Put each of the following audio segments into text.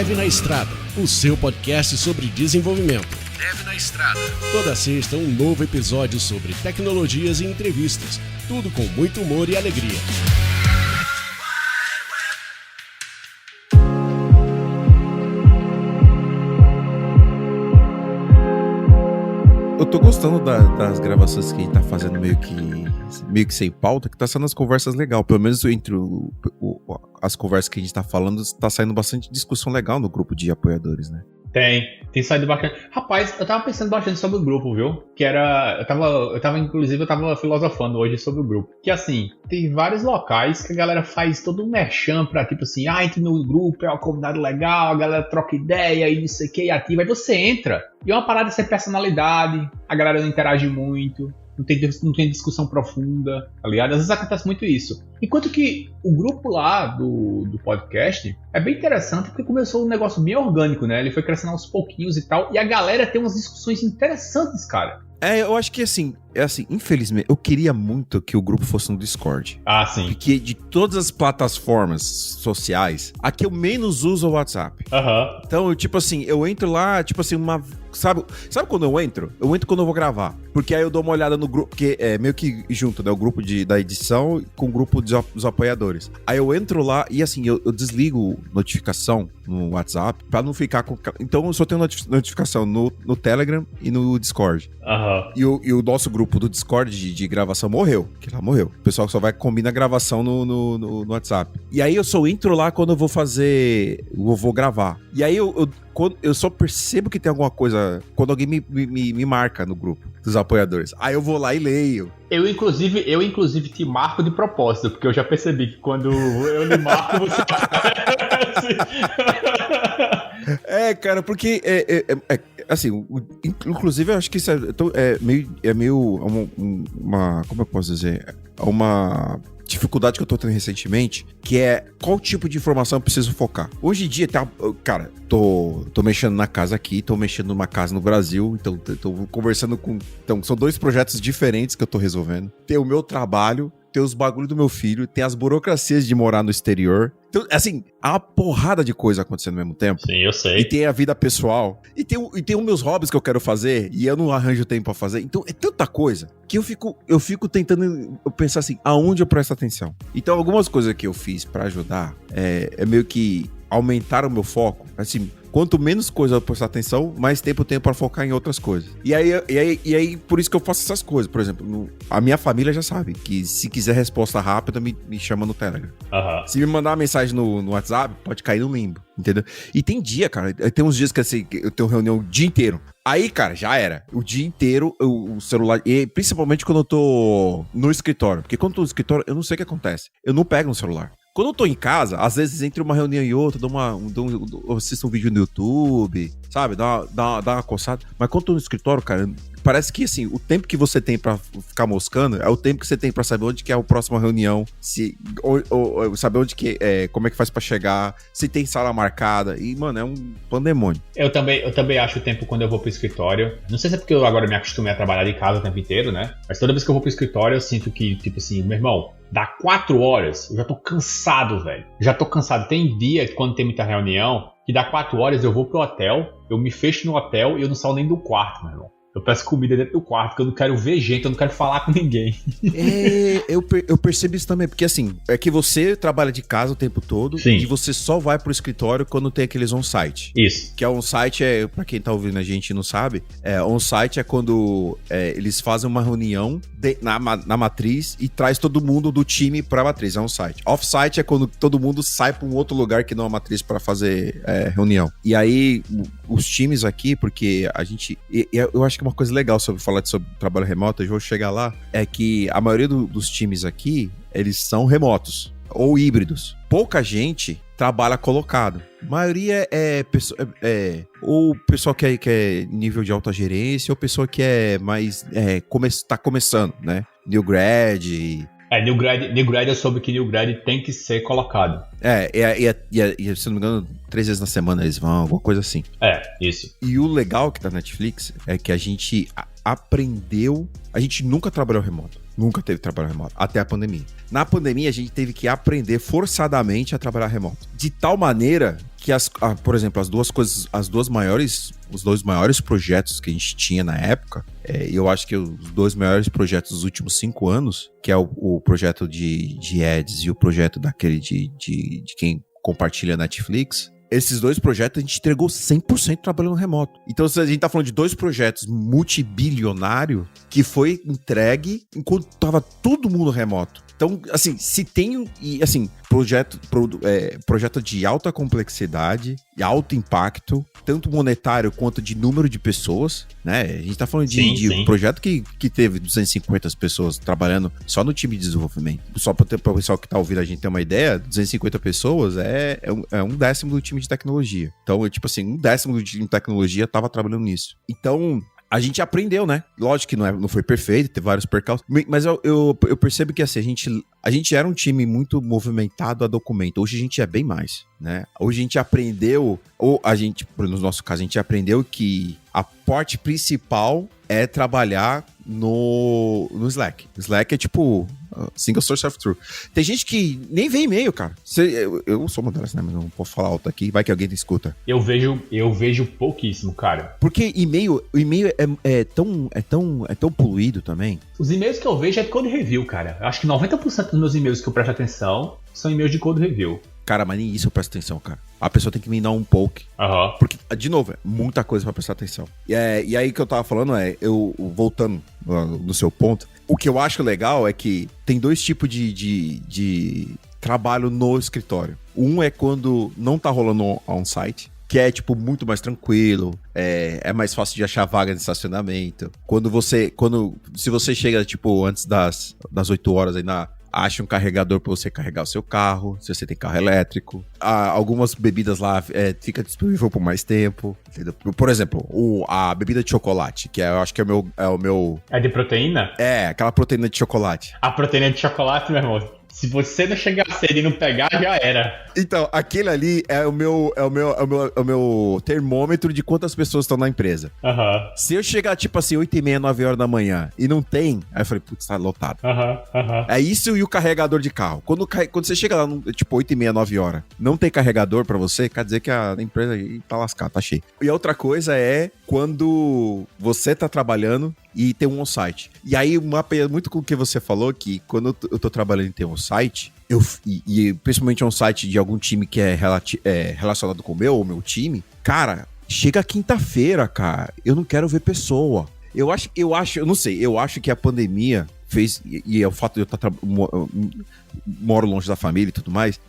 Dev na Estrada, o seu podcast sobre desenvolvimento. Dev na Estrada. Toda sexta um novo episódio sobre tecnologias e entrevistas, tudo com muito humor e alegria. Eu tô gostando das gravações que a gente tá fazendo meio que sem pauta, que tá sendo as conversas legais. Pelo menos entre as conversas que a gente tá falando, tá saindo bastante discussão legal no grupo de apoiadores, né? Tem saído bastante. Rapaz, eu tava pensando bastante sobre o grupo, viu? Que era. Eu tava filosofando hoje sobre o grupo. Que assim, tem vários locais que a galera faz todo um merchan pra tipo assim, entre no grupo, é uma comunidade legal, a galera troca ideia e não sei o que, e ativa. Aí você entra, e é uma parada sem personalidade, a galera não interage muito. Não tem discussão profunda, tá ligado? Às vezes acontece muito isso. Enquanto que o grupo lá do podcast é bem interessante porque começou um negócio bem orgânico, né? Ele foi crescendo aos pouquinhos e tal. E a galera tem umas discussões interessantes, cara. Eu acho que assim, infelizmente, eu queria muito que o grupo fosse no Discord. Ah, sim. Porque de todas as plataformas sociais, a que eu menos uso é o WhatsApp. Aham. Então, tipo assim, eu entro lá, tipo assim, Sabe quando eu entro? Eu entro quando eu vou gravar. Porque aí eu dou uma olhada no grupo, porque é meio que junto, né? O grupo da edição com o grupo dos apoiadores. Aí eu entro lá e assim, eu desligo notificação no WhatsApp pra não ficar com... Então eu só tenho notificação no Telegram e no Discord. Aham. E o nosso grupo do Discord de gravação morreu. Que lá morreu. O pessoal só vai combinar a gravação no WhatsApp. E aí eu só entro lá quando eu vou fazer... Eu vou gravar. E aí eu só percebo que tem alguma coisa quando alguém me marca no grupo dos apoiadores. Aí eu vou lá e leio. Eu inclusive te marco de propósito, porque eu já percebi que quando eu lhe marco, você aparece. Cara, porque assim, inclusive eu acho que isso é meio uma, como eu posso dizer? Uma dificuldade que eu tô tendo recentemente, que é qual tipo de informação eu preciso focar. Hoje em dia, cara, tô mexendo na casa aqui, tô mexendo numa casa no Brasil, então tô conversando com... Então, são dois projetos diferentes que eu tô resolvendo. Tem o meu trabalho, tem os bagulhos do meu filho, tem as burocracias de morar no exterior. Então, assim, há uma porrada de coisa acontecendo ao mesmo tempo. Sim, eu sei. E tem a vida pessoal. E tem os meus hobbies que eu quero fazer e eu não arranjo tempo pra fazer. Então, é tanta coisa que eu fico tentando pensar assim, aonde eu presto atenção. Então, algumas coisas que eu fiz pra ajudar é meio que aumentar o meu foco. Assim, quanto menos coisa eu prestar atenção, mais tempo eu tenho pra focar em outras coisas. E aí, por isso que eu faço essas coisas. Por exemplo, a minha família já sabe que se quiser resposta rápida, me chama no Telegram. Uhum. Se me mandar uma mensagem no WhatsApp, pode cair no limbo, entendeu? E tem dia, cara, tem uns dias que assim, eu tenho reunião o dia inteiro. Aí, cara, já era. O dia inteiro, o celular... E principalmente quando eu tô no escritório. Porque quando eu tô no escritório, eu não sei o que acontece. Eu não pego no celular. Quando eu tô em casa, às vezes entre uma reunião e outra, eu assisto um vídeo no YouTube, sabe? Dá uma coçada. Mas quando eu tô no escritório, cara, parece que, assim, o tempo que você tem pra ficar moscando é o tempo que você tem pra saber onde que é a próxima reunião, ou saber onde que como é que faz pra chegar, se tem sala marcada. E, mano, é um pandemônio. Eu também acho o tempo quando eu vou pro escritório. Não sei se é porque eu agora me acostumei a trabalhar de casa o tempo inteiro, né? Mas toda vez que eu vou pro escritório, eu sinto que, tipo assim, meu irmão, dá 4 horas, eu já tô cansado, velho. Já tô cansado. Tem dia que quando tem muita reunião, que dá 4 horas eu vou pro hotel, eu me fecho no hotel e eu não saio nem do quarto, meu irmão. Eu peço comida dentro do quarto, porque eu não quero ver gente, eu não quero falar com ninguém. Eu percebo isso também, porque assim, é que você trabalha de casa o tempo todo. Sim. E você só vai pro escritório quando tem aqueles on-site. Isso. Que é on-site, pra quem tá ouvindo a gente e não sabe, on-site é quando eles fazem uma reunião na matriz e traz todo mundo do time pra matriz, é on-site. Off-site é quando todo mundo sai pra um outro lugar que não é a matriz pra fazer reunião. E aí, os times aqui, porque a gente... eu acho que uma coisa legal sobre falar sobre trabalho remoto, eu vou chegar lá, é que a maioria dos times aqui, eles são remotos ou híbridos. Pouca gente trabalha colocado. A maioria ou pessoal que é nível de alta gerência, ou pessoa que é mais tá começando, né? New grad. New grad eu soube que New grad tem que ser colocado. E se não me engano, 3 vezes na semana eles vão, alguma coisa assim. Isso. E o legal que tá na Netflix é que a gente aprendeu... A gente nunca trabalhou remoto. Nunca teve trabalho remoto, até a pandemia. Na pandemia, a gente teve que aprender forçadamente a trabalhar remoto. De tal maneira que, por exemplo, os dois maiores projetos que a gente tinha na época, eu acho que os dois maiores projetos dos últimos 5 anos, que é o projeto de ads e o projeto daquele de quem compartilha Netflix, esses dois projetos a gente entregou 100% trabalhando remoto. Então a gente tá falando de 2 projetos multibilionários que foi entregue enquanto tava todo mundo remoto. Então, assim, se tem, projeto de alta complexidade e alto impacto, tanto monetário quanto de número de pessoas, né? A gente tá falando de um projeto que teve 250 pessoas trabalhando só no time de desenvolvimento. Só para o pessoal que tá ouvindo a gente ter uma ideia, 250 pessoas é um décimo do time de tecnologia. Então, tipo assim, um décimo do time de tecnologia tava trabalhando nisso. Então, a gente aprendeu, né? Lógico que não foi perfeito, teve vários percalços, mas eu percebo que assim, a gente era um time muito movimentado a documento. Hoje a gente é bem mais, né? Hoje a gente aprendeu, no nosso caso, a gente aprendeu que a parte principal é trabalhar no Slack. Slack é tipo single source of truth. Tem gente que nem vê e-mail, cara. Eu sou uma delas, né? Mas não posso falar alto aqui, vai que alguém escuta. Eu vejo pouquíssimo, cara. Porque o e-mail é tão poluído também. Os e-mails que eu vejo é de code review, cara. Eu acho que 90% dos meus e-mails que eu presto atenção são e-mails de code review. Cara, mas nem isso eu presto atenção, cara. A pessoa tem que me dar um poke. Uhum. Porque, de novo, é muita coisa pra prestar atenção. E aí que eu tava falando voltando no seu ponto, o que eu acho legal é que tem 2 tipos de trabalho no escritório. Um é quando não tá rolando on-site, que é, tipo, muito mais tranquilo, é mais fácil de achar vaga de estacionamento. Se você chega, tipo, antes das 8 horas aí acha um carregador para você carregar o seu carro, se você tem carro elétrico. Algumas bebidas lá fica disponível por mais tempo, entendeu? Por exemplo, a bebida de chocolate, que eu acho que é o meu... É de proteína? É, aquela proteína de chocolate. A proteína de chocolate, meu irmão, se você não chegar cedo e não pegar, já era. Então, aquele ali é o meu termômetro de quantas pessoas estão na empresa. Uhum. Se eu chegar, tipo assim, 8h30, 9 horas da manhã e não tem, aí eu falei, putz, tá lotado. É isso e o carregador de carro. Quando você chega lá, tipo, 8h30, 9 horas, não tem carregador pra você, quer dizer que a empresa aí tá lascada, tá cheia. E a outra coisa é quando você tá trabalhando e tem um on-site. E aí, muito com o que você falou, que quando eu tô trabalhando em ter um on-site, e principalmente um-site de algum time que é relacionado com o meu time, cara, chega quinta-feira, cara, eu não quero ver pessoa. Eu acho que a pandemia fez, e é o fato de eu moro longe da família e tudo mais,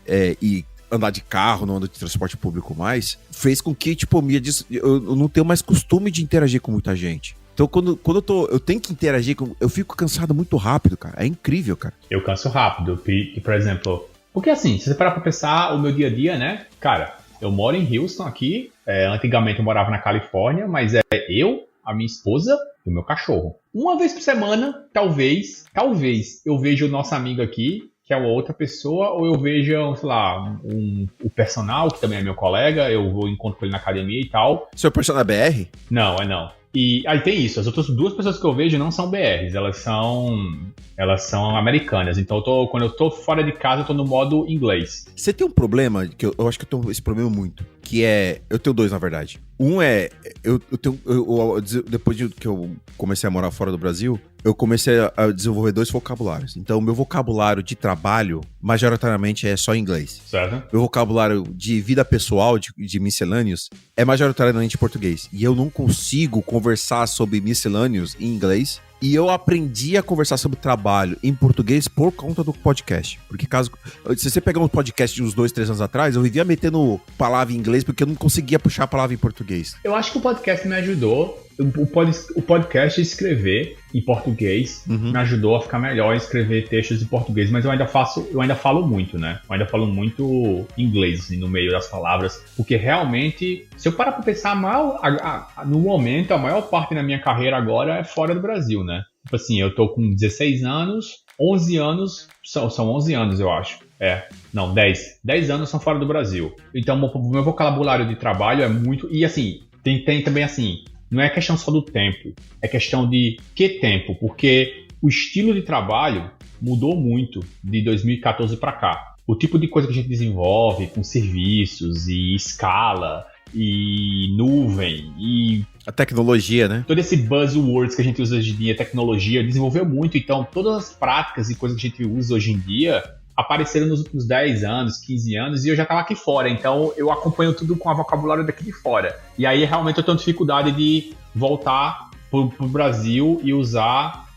e andar de carro, não ando de transporte público mais, fez com que, tipo, eu não tenho mais costume de interagir com muita gente. Então, quando eu tenho que interagir, eu fico cansado muito rápido, cara. É incrível, cara. Eu canso rápido, por exemplo... Porque assim, se você parar pra pensar o meu dia a dia, né? Cara, eu moro em Houston aqui. Antigamente eu morava na Califórnia, mas eu, a minha esposa e o meu cachorro. Uma vez por semana, talvez eu veja o nosso amigo aqui, que é uma outra pessoa, ou eu veja, sei lá, o personal, que também é meu colega, eu vou encontro com ele na academia e tal. Seu personal é BR? Não, não. E aí tem isso, as outras 2 pessoas que eu vejo não são BRs, elas são americanas. Então quando eu tô fora de casa, eu tô no modo inglês. Você tem um problema, que eu acho que eu tenho esse problema muito, que eu tenho 2, na verdade. Um é, depois que eu comecei a morar fora do Brasil, eu comecei a desenvolver 2 vocabulários. Então, o meu vocabulário de trabalho, majoritariamente, é só inglês. Certo. Meu vocabulário de vida pessoal, de miscelâneos, é majoritariamente português. E eu não consigo conversar sobre miscelâneos em inglês. E eu aprendi a conversar sobre trabalho em português por conta do podcast. Porque se você pegar um podcast de uns 2, 3 anos atrás, eu vivia metendo palavra em inglês porque eu não conseguia puxar a palavra em português. Eu acho que o podcast me ajudou. O podcast escrever em português me ajudou a ficar melhor em escrever textos em português, mas eu ainda falo muito, né? Eu ainda falo muito inglês, assim, no meio das palavras, porque realmente, se eu parar pra pensar no momento, a maior parte da minha carreira agora é fora do Brasil, né? Tipo assim, eu tô com 16 anos, 11 anos, são 11 anos, eu acho. 10 anos são fora do Brasil. Então, o meu vocabulário de trabalho é muito... E assim, tem também assim... Não é questão só do tempo, é questão de que tempo, porque o estilo de trabalho mudou muito de 2014 para cá. O tipo de coisa que a gente desenvolve com serviços e escala e nuvem e a tecnologia, né? todo esse buzzwords que a gente usa hoje em dia, tecnologia, desenvolveu muito. Então, todas as práticas e coisas que a gente usa hoje em dia apareceram nos últimos 10 anos, 15 anos, e eu já estava aqui fora. Então, eu acompanho tudo com a vocabulário daqui de fora. E aí, realmente, eu tenho dificuldade de voltar pro Brasil e usar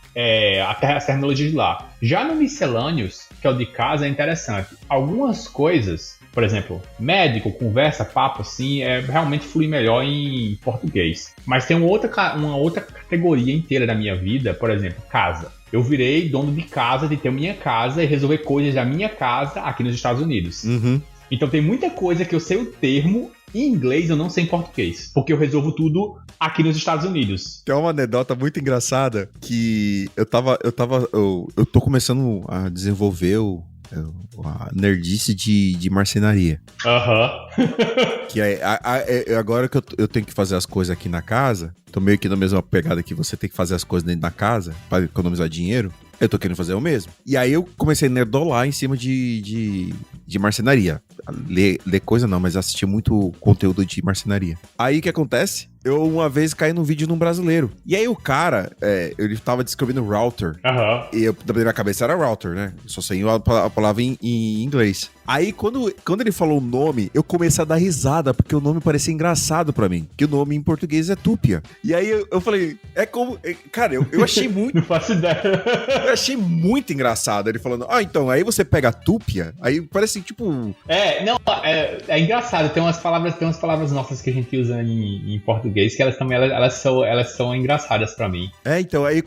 as tecnologias de lá. Já no Miscellaneous, que é o de casa, é interessante. Algumas coisas, por exemplo, médico, conversa, papo, assim, realmente flui melhor em português. Mas tem uma outra categoria inteira da minha vida, por exemplo, casa. Eu virei dono de casa, de ter minha casa e resolver coisas da minha casa aqui nos Estados Unidos. Uhum. Então tem muita coisa que eu sei o termo em inglês, eu não sei em português. Porque eu resolvo tudo aqui nos Estados Unidos. Tem uma anedota muito engraçada que eu tô começando a desenvolver a nerdice de marcenaria. Aham. Que agora que eu tenho que fazer as coisas aqui na casa, tô meio que na mesma pegada que você tem que fazer as coisas dentro da casa pra economizar dinheiro. Eu tô querendo fazer o mesmo. E aí eu comecei a nerdolar em cima de marcenaria. Ler coisa não, mas assistir muito conteúdo de marcenaria. Aí o que acontece? Eu uma vez caí num vídeo de um brasileiro. E aí o cara, ele tava descobrindo router. Aham. E da minha cabeça era router, né? Eu só sei a palavra em inglês. Aí quando ele falou o nome, eu comecei a dar risada, porque o nome parecia engraçado pra mim. Que o nome em português é Túpia. E aí eu falei, cara, eu achei muito... Não faço ideia. Eu achei muito engraçado ele falando, então, aí você pega a Túpia, aí parece tipo... É engraçado, tem umas palavras nossas que a gente usa em português que elas também elas são engraçadas pra mim. Então, aí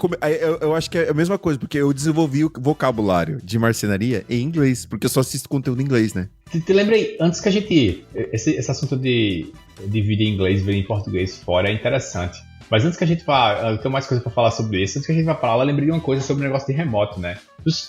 eu acho que é a mesma coisa, porque eu desenvolvi o vocabulário de marcenaria em inglês, porque eu só assisto conteúdo em inglês, né? Te lembrei, antes que a gente... Esse assunto de vídeo em inglês, vídeo em português fora é interessante. Mas antes que a gente vá... Eu tenho mais coisa pra falar sobre isso. Antes que a gente vá pra lá, eu lembrei de uma coisa sobre o negócio de remoto, né?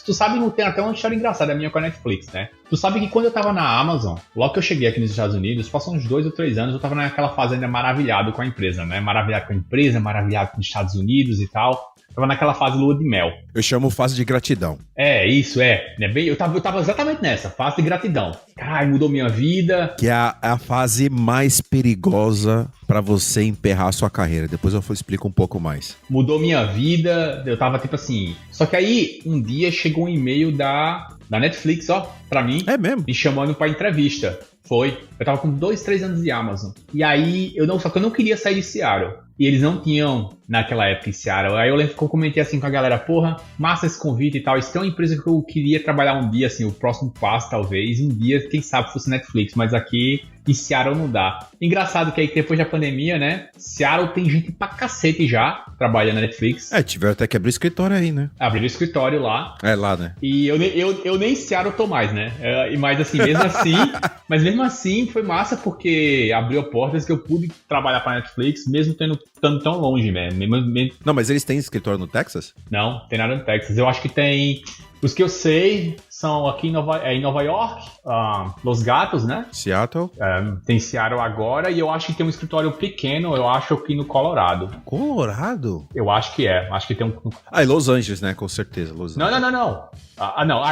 Tu sabe, tem até uma história engraçada minha com a Netflix, né? Tu sabe que quando eu tava na Amazon, logo que eu cheguei aqui nos Estados Unidos, passou uns 2 ou 3 anos, eu tava naquela fase ainda maravilhado com a empresa, né? Maravilhado com a empresa, maravilhado com os Estados Unidos e tal. Tava naquela fase lua de mel. Eu chamo fase de gratidão. Isso. Eu tava exatamente nessa, fase de gratidão. Caralho, mudou minha vida. Que é a fase mais perigosa pra você emperrar a sua carreira. Depois eu explico um pouco mais. Mudou minha vida, eu tava tipo assim... Só que aí, um dia chegou um e-mail da Netflix, pra mim. É mesmo? Me chamando pra entrevista. Foi. Eu tava com 2, 3 anos de Amazon. E aí, só que eu não queria sair de Seattle. E eles não tinham, naquela época, em Seattle. Aí eu lembro que eu comentei assim com a galera, porra, massa esse convite e tal. Isso tem uma empresa que eu queria trabalhar um dia, assim, o próximo passo, talvez. Um dia, quem sabe, fosse Netflix. Mas aqui, em Seattle, não dá. Engraçado que aí, depois da pandemia, né? Seattle tem gente pra cacete já trabalhando na Netflix. Tiveram até que abrir escritório aí, né? Abriram o escritório lá. É lá, né? E eu nem em Seattle tô mais, né? Mas assim, mesmo assim, foi massa porque abriu portas que eu pude trabalhar pra Netflix, mesmo estando tão longe, né? Não, mas eles têm escritório no Texas? Não, tem nada no Texas. Eu acho que tem... Os que eu sei são aqui em Nova York, Los Gatos, né? Seattle. Tem Seattle agora e eu acho que tem um escritório pequeno, eu acho aqui no Colorado. Colorado? Eu acho que é. Acho que tem um... E Los Angeles, né? Com certeza, Los Angeles. Não.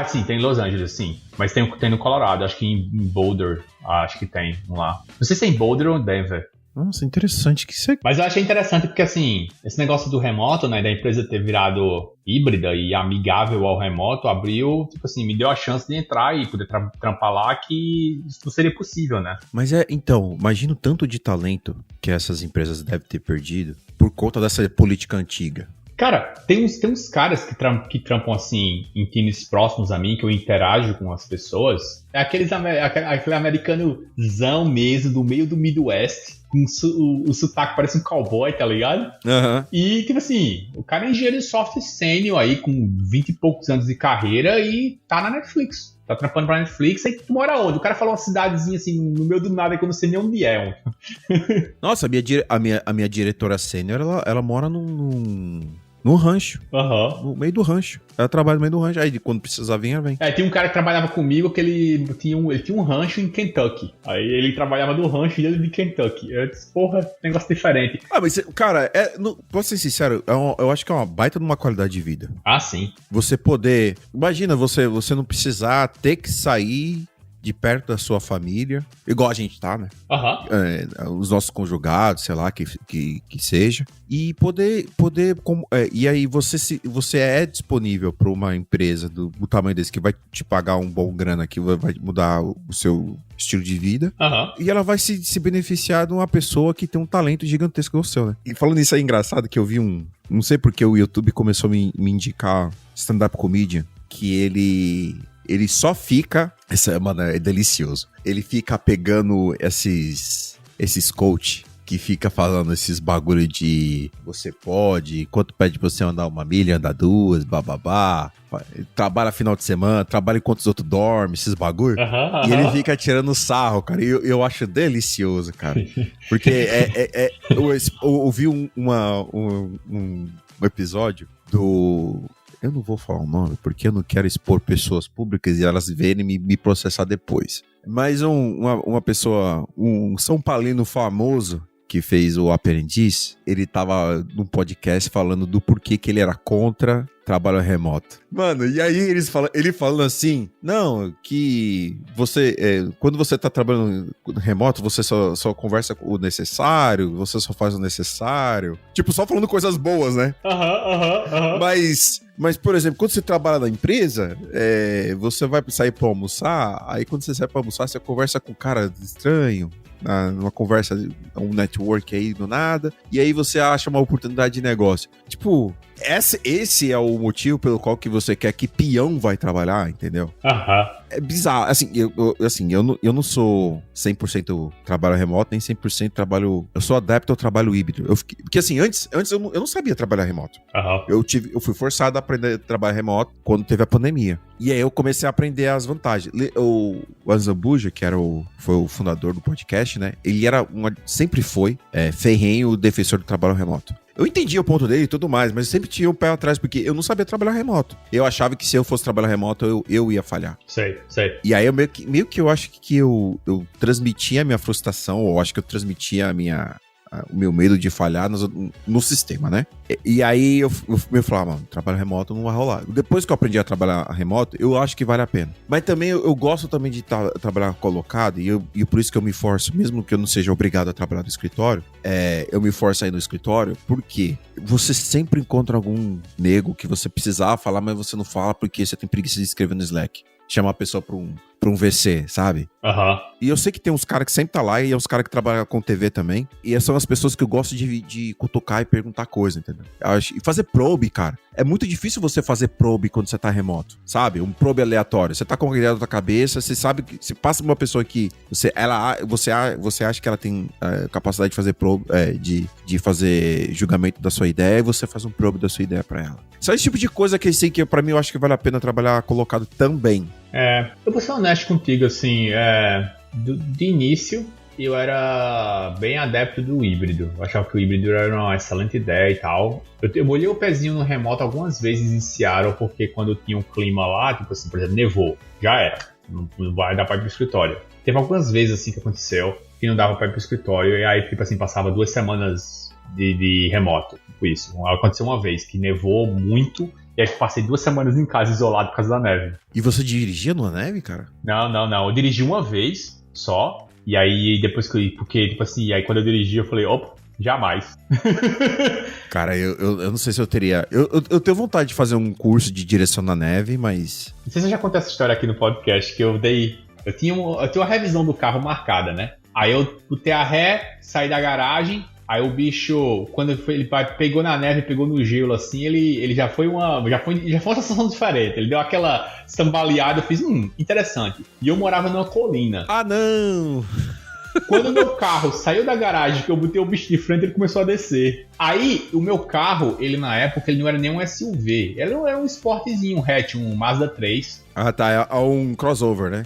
Sim, tem em Los Angeles, sim. Mas tem no Colorado, acho que em Boulder, acho que tem. Vamos lá. Não sei se é em Boulder ou Denver. Nossa, interessante que isso é... Mas eu achei interessante porque, assim, esse negócio do remoto, né, da empresa ter virado híbrida e amigável ao remoto, abriu, tipo assim, me deu a chance de entrar e poder trampar lá, que isso não seria possível, né? Mas então, imagina o tanto de talento que essas empresas devem ter perdido por conta dessa política antiga. Cara, tem uns caras que trampam assim em times próximos a mim, que eu interajo com as pessoas. É aquele americanozão mesmo, do meio do Midwest, com o sotaque parece um cowboy, tá ligado? Uhum. E, tipo assim, o cara é engenheiro de software sênior aí, com 20 e poucos anos de carreira e tá na Netflix. Tá trampando pra Netflix, aí tu mora onde? O cara falou uma cidadezinha assim, no meio do nada, que eu não sei nem onde é. Nossa, a minha diretora sênior, ela mora num No rancho. Aham. No meio do rancho. Ela trabalha no meio do rancho. Aí quando precisar vir, ela vem. Tinha um cara que trabalhava comigo que ele tinha um rancho em Kentucky. Aí ele trabalhava no rancho dele de Kentucky. Eu disse, porra, negócio diferente. Mas, cara, posso ser sincero, eu acho que é uma baita de uma qualidade de vida. Ah, sim. Você poder... Imagina, você não precisar ter que sair de perto da sua família, igual a gente tá, né? Os nossos conjugados, sei lá, que seja. E poder e aí você é disponível para uma empresa do tamanho desse que vai te pagar um bom grana, que vai mudar o seu estilo de vida. E ela vai se beneficiar de uma pessoa que tem um talento gigantesco no seu, né? E falando isso aí, engraçado que eu vi não sei porque o YouTube começou a me indicar stand-up comedian, que ele só fica... Mano, é delicioso. Ele fica pegando esses coach que fica falando esses bagulho de você pode, quanto pede pra você andar 1 milha, andar 2, bababá. Trabalha final de semana, trabalha enquanto os outros dormem, esses bagulho. E ele fica tirando sarro, cara. E eu acho delicioso, cara. Porque eu ouvi um episódio do... Eu não vou falar o nome, porque eu não quero expor pessoas públicas e elas verem me processar depois. Mas uma pessoa, um São Paulino famoso que fez o Aprendiz, ele tava num podcast falando do porquê que ele era contra trabalho remoto. Mano, e aí ele falando assim, não, que você, quando você tá trabalhando remoto, você só conversa o necessário, você só faz o necessário. Tipo, só falando coisas boas, né? Mas, por exemplo, quando você trabalha na empresa, você vai sair pra almoçar, aí quando você sai pra almoçar, você conversa com um cara estranho, numa conversa, um network aí do nada, e aí você acha uma oportunidade de negócio. Tipo, esse é o motivo pelo qual que você quer que peão vai trabalhar, entendeu? É bizarro. Assim, eu não sou 100% trabalho remoto, nem 100% trabalho... Eu sou adepto ao trabalho híbrido. Porque assim, antes eu não sabia trabalhar remoto. Eu fui forçado a aprender a trabalhar remoto quando teve a pandemia. E aí eu comecei a aprender as vantagens. O Azambuja, que foi o fundador do podcast, né? Ele sempre foi ferrenho defensor do trabalho remoto. Eu entendi o ponto dele e tudo mais, mas eu sempre tinha um pé atrás, porque eu não sabia trabalhar remoto. Eu achava que se eu fosse trabalhar remoto, eu ia falhar. Sei. E aí, meio que eu acho que eu transmitia a minha frustração, ou acho que eu transmitia o meu medo de falhar no sistema, né? E aí eu falava, mano, trabalho remoto não vai rolar. Depois que eu aprendi a trabalhar remoto, eu acho que vale a pena. Mas também eu gosto também de trabalhar colocado, e por isso que eu me forço, mesmo que eu não seja obrigado a trabalhar no escritório, eu me forço a ir no escritório, porque você sempre encontra algum nego que você precisava falar, mas você não fala porque você tem preguiça de escrever no Slack. Chamar a pessoa pra um VC, sabe? E eu sei que tem uns caras que sempre tá lá, e é uns caras que trabalham com TV também, e são as pessoas que eu gosto de cutucar e perguntar coisa, entendeu? E fazer probe, cara. É muito difícil você fazer probe quando você tá remoto, sabe? Um probe aleatório. Você tá com a ideia na tua cabeça, você sabe que se passa pra uma pessoa que você acha que ela tem capacidade de fazer probe, de fazer julgamento da sua ideia, e você faz um probe da sua ideia pra ela. Só esse tipo de coisa que assim, que pra mim eu acho que vale a pena trabalhar colocado também. Eu vou ser honesto contigo, assim, de início eu era bem adepto do híbrido. Eu achava que o híbrido era uma excelente ideia e tal. Eu molhei o pezinho no remoto algumas vezes em Seattle, porque quando tinha um clima lá, tipo assim, por exemplo, nevou, já era. Não vai dar pra ir pro escritório. Teve algumas vezes assim que aconteceu, que não dava pra ir pro escritório, e aí, tipo assim, passava 2 semanas de remoto. Tipo isso. Aconteceu uma vez que nevou muito, e aí passei 2 semanas em casa, isolado por causa da neve. E você dirigia numa neve, cara? Não. Eu dirigi uma vez só. E aí, depois que porque, tipo assim, aí quando eu dirigi, eu falei, opa, jamais. Cara, eu não sei se eu teria... Eu tenho vontade de fazer um curso de direção na neve, mas... Não sei se eu já contei essa história aqui no podcast, que eu tinha uma revisão do carro marcada, né? Aí eu botei a ré, saí da garagem, aí o bicho, quando ele pegou na neve, pegou no gelo, assim, ele já foi uma sensação diferente. Ele deu aquela sambaleada, eu fiz, interessante. E eu morava numa colina. Ah, não! Quando o meu carro saiu da garagem, que eu botei o bicho de frente, ele começou a descer. Aí, o meu carro, ele na época, ele não era nem um SUV. Ele era um sportzinho, um hatch, um Mazda 3. Ah, tá. É um crossover, né?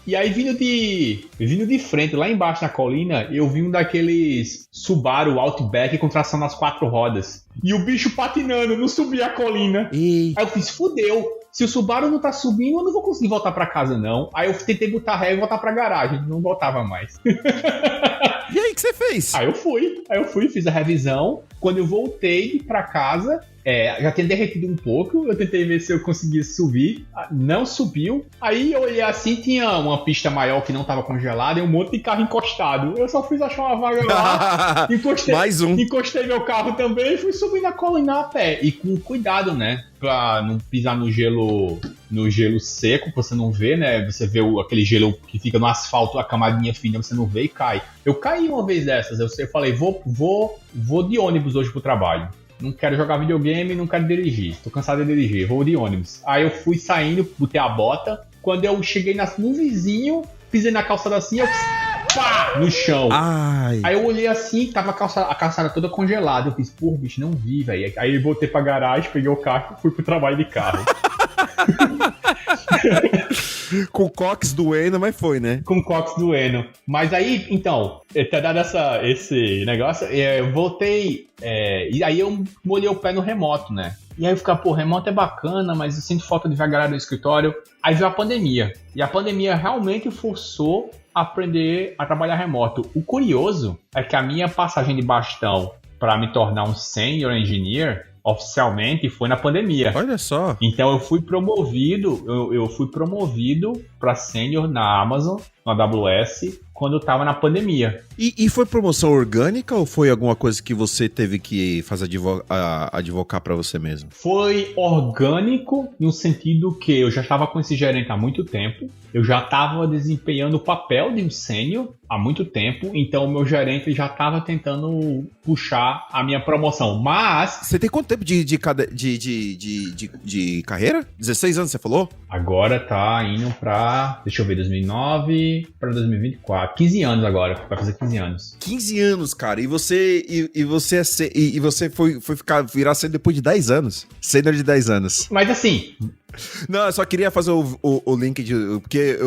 E aí, vindo de frente, lá embaixo na colina, eu vi um daqueles Subaru Outback com tração nas 4 rodas. E o bicho patinando, não subia a colina. Aí eu fiz, fudeu. Se o Subaru não tá subindo, eu não vou conseguir voltar pra casa, não. Aí eu tentei botar ré e voltar pra garagem. Não voltava mais. E aí, o que você fez? Aí eu fui, fiz a revisão. Quando eu voltei pra casa, já tinha derretido um pouco. Eu tentei ver se eu conseguia subir. Não subiu. Aí eu olhei assim, tinha uma pista maior que não tava congelada e um monte de carro encostado. Eu só fiz achar uma vaga lá. Encostei meu carro também e fui subir na colina a pé. E com cuidado, né? Pra não pisar no gelo seco, você não vê, né? Você vê aquele gelo que fica no asfalto, a camadinha fina, você não vê e cai. Eu caí uma vez dessas, eu falei, vou de ônibus hoje pro trabalho. Não quero jogar videogame, não quero dirigir. Tô cansado de dirigir, vou de ônibus. Aí eu fui saindo, botei a bota. Quando eu cheguei no vizinho, pisei na calçada assim, eu pá, no chão. Ai. Aí eu olhei assim, tava a calçada toda congelada. Eu fiz, porra, bicho, não vi, velho. Aí eu voltei pra garagem, peguei o carro e fui pro trabalho de carro. Com o Cox doendo, mas foi, né? Com o Cox doendo. Mas aí, então, ter dado esse negócio, eu voltei, e aí eu molhei o pé no remoto, né? E aí eu ficava, pô, remoto é bacana, mas eu sinto falta de ver a galera no escritório. Aí veio a pandemia. E a pandemia realmente forçou a aprender a trabalhar remoto. O curioso é que a minha passagem de bastão para me tornar um senior engineer oficialmente foi na pandemia. Olha só. Então eu fui promovido para sênior na Amazon, no AWS, quando eu tava na pandemia. E foi promoção orgânica ou foi alguma coisa que você teve que fazer advocar para você mesmo? Foi orgânico no sentido que eu já estava com esse gerente há muito tempo, eu já estava desempenhando o papel de um sênior há muito tempo, então o meu gerente já estava tentando puxar a minha promoção, mas... Você tem quanto tempo de carreira? 16 anos, você falou? Agora tá indo pra, deixa eu ver, 2009 para 2024, 15 anos agora, vai fazer 15 anos. 15 anos, cara, e você foi virar sênior depois de 10 anos, sênior de 10 anos. Mas assim... Não, eu só queria fazer o link porque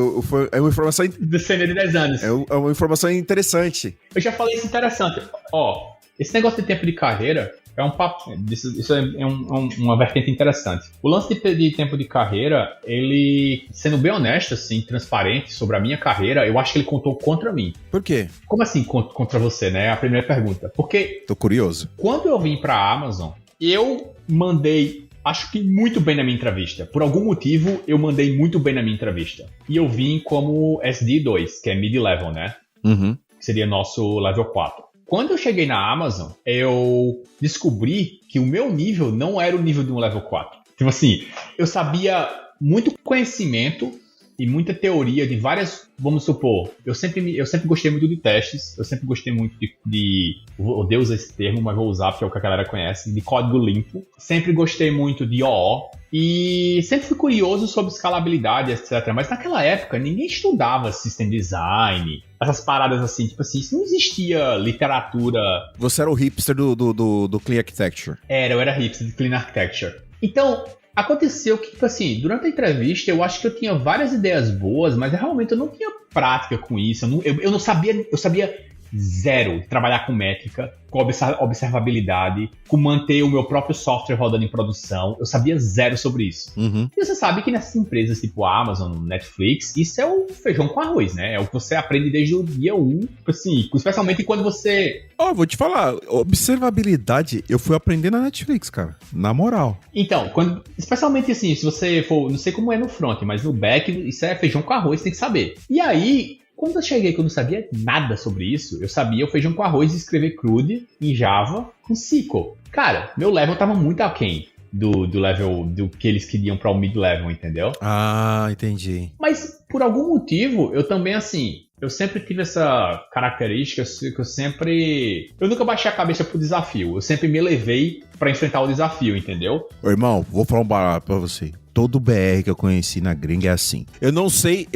é uma informação... Do sênior de 10 anos. É uma informação interessante. Eu já falei isso interessante. Ó, esse negócio de tempo de carreira é um papo... Isso é uma vertente interessante. O lance de tempo de carreira, ele, sendo bem honesto, assim, transparente sobre a minha carreira, eu acho que ele contou contra mim. Por quê? Como assim contra você, né? É a primeira pergunta. Porque... Tô curioso. Quando eu vim pra Amazon, eu mandei... Acho que muito bem na minha entrevista. Por algum motivo, eu mandei muito bem na minha entrevista. E eu vim como SD2, que é mid-level, né? Uhum. Que seria nosso level 4. Quando eu cheguei na Amazon, eu descobri que o meu nível não era o nível de um level 4. Tipo assim, eu sabia muito conhecimento e muita teoria de várias... Vamos supor, eu sempre gostei muito de testes, eu sempre gostei muito de odeio usar esse termo, mas vou usar porque é o que a galera conhece, de código limpo. Sempre gostei muito de OO e sempre fui curioso sobre escalabilidade, etc. Mas naquela época ninguém estudava system design, essas paradas assim, tipo assim, isso não existia literatura. Você era o hipster do Clean Architecture. Eu era hipster de Clean Architecture. Então... Aconteceu que, tipo assim, durante a entrevista eu acho que eu tinha várias ideias boas, mas realmente eu não tinha prática com isso. Eu não sabia, eu sabia zero trabalhar com métrica, com observabilidade, com manter o meu próprio software rodando em produção. Eu sabia zero sobre isso. Uhum. E você sabe que nessas empresas tipo Amazon, Netflix, isso é o feijão com arroz, né? É o que você aprende desde o dia 1, tipo assim, especialmente quando você... Vou te falar, observabilidade eu fui aprender na Netflix, cara, na moral. Então, especialmente assim, se você for, não sei como é no front, mas no back, isso é feijão com arroz, tem que saber. E aí... Quando eu cheguei que eu não sabia nada sobre isso, eu sabia o feijão com arroz de escrever CRUD em Java com SQL. Cara, meu level tava muito aquém do level do que eles queriam para o mid-level, entendeu? Ah, entendi. Mas, por algum motivo, eu também, assim... Eu sempre tive essa característica que eu nunca baixei a cabeça pro desafio. Eu sempre me elevei pra enfrentar o desafio, entendeu? Ô, irmão, vou falar um barato pra você. todo BR que eu conheci na gringa é assim. Eu não sei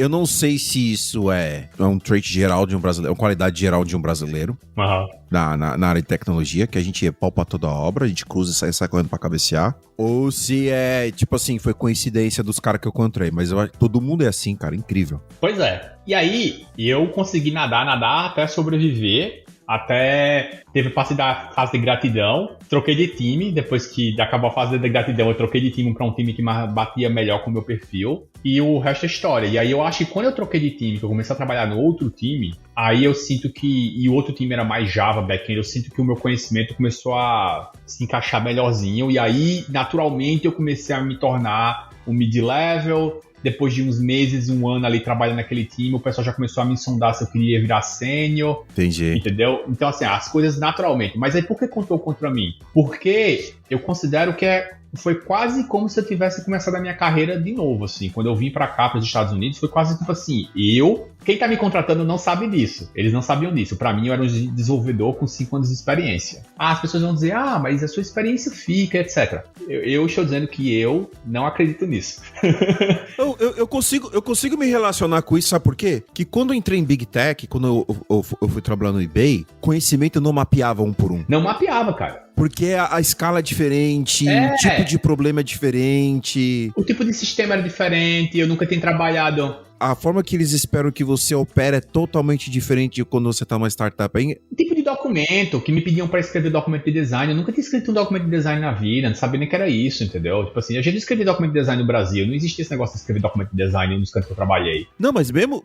se isso é um trait geral de um brasileiro, uma qualidade geral de um brasileiro. Na área de tecnologia, que a gente palpa toda a obra, a gente cruza e sai correndo pra cabecear. Ou se é, tipo assim, foi coincidência dos caras que eu encontrei. Mas todo mundo é assim, cara, incrível. Pois é. E aí, eu consegui nadar até sobreviver. Até teve fase de gratidão, troquei de time, depois que acabou a fase de gratidão eu troquei de time para um time que batia melhor com o meu perfil, e o resto é história. E aí eu acho que quando eu troquei de time, que eu comecei a trabalhar no outro time, aí eu sinto que, e o outro time era mais Java, backend, eu sinto que o meu conhecimento começou a se encaixar melhorzinho, e aí naturalmente eu comecei a me tornar um mid-level. Depois de uns meses, um ano ali trabalhando naquele time, o pessoal já começou a me sondar se eu queria virar sênior. Entendi. Entendeu? Então, assim, as coisas naturalmente. Mas aí, por que contou contra mim? Porque eu considero que foi quase como se eu tivesse começado a minha carreira de novo, assim. Quando eu vim pra cá, pros Estados Unidos, foi quase tipo assim, quem tá me contratando não sabe disso. Eles não sabiam disso. Pra mim, eu era um desenvolvedor com 5 anos de experiência. As pessoas vão dizer, mas a sua experiência fica, etc. Eu estou dizendo que eu não acredito nisso. eu consigo me relacionar com isso, sabe por quê? Que quando eu entrei em Big Tech, quando eu fui trabalhar no eBay, conhecimento não mapeava um por um. Não mapeava, cara. Porque a escala é diferente, o tipo de problema é diferente. O tipo de sistema era diferente, eu nunca tinha trabalhado. A forma que eles esperam que você opere é totalmente diferente de quando você tá numa startup. O tipo de documento que me pediam pra escrever documento de design, eu nunca tinha escrito um documento de design na vida, não sabia nem que era isso, entendeu? Tipo assim, a gente escrevia documento de design no Brasil, não existia esse negócio de escrever documento de design nos cantos que eu trabalhei. Não, mas mesmo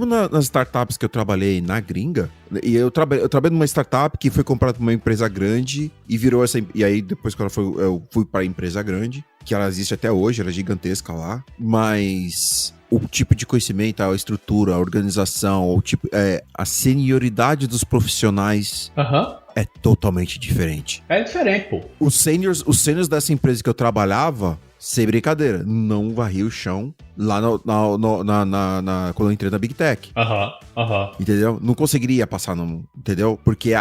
nas startups que eu trabalhei na gringa, e eu trabalhei numa startup que foi comprada por uma empresa grande e virou essa. E aí depois que eu fui pra empresa grande, que ela existe até hoje, ela é gigantesca lá, mas o tipo de conhecimento, a estrutura, a organização, o tipo, a senioridade dos profissionais é totalmente diferente. É diferente, pô. Os seniors dessa empresa que eu trabalhava, sem brincadeira, não varria o chão lá quando eu entrei na Big Tech. Entendeu? Não conseguiria passar, entendeu? Porque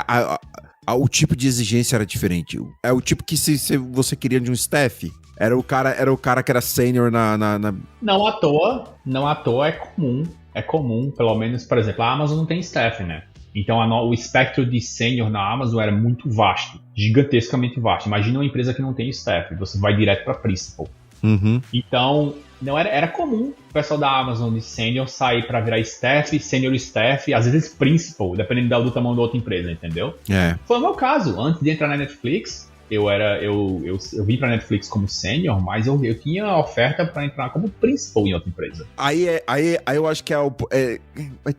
o tipo de exigência era diferente. É o tipo que se você queria de um staff, era o cara que era sênior na... Não à toa é comum, pelo menos, por exemplo, a Amazon não tem staff, né? Então o espectro de sênior na Amazon era muito vasto, gigantescamente vasto. Imagina uma empresa que não tem staff, você vai direto para principal. Uhum. Então, não era comum o pessoal da Amazon de sênior sair para virar staff, sênior staff, às vezes principal, dependendo do tamanho da outra empresa, entendeu? Foi o meu caso. Antes de entrar na Netflix, eu vim pra Netflix como sênior, mas eu tinha oferta pra entrar como principal em outra empresa. Aí eu acho que mas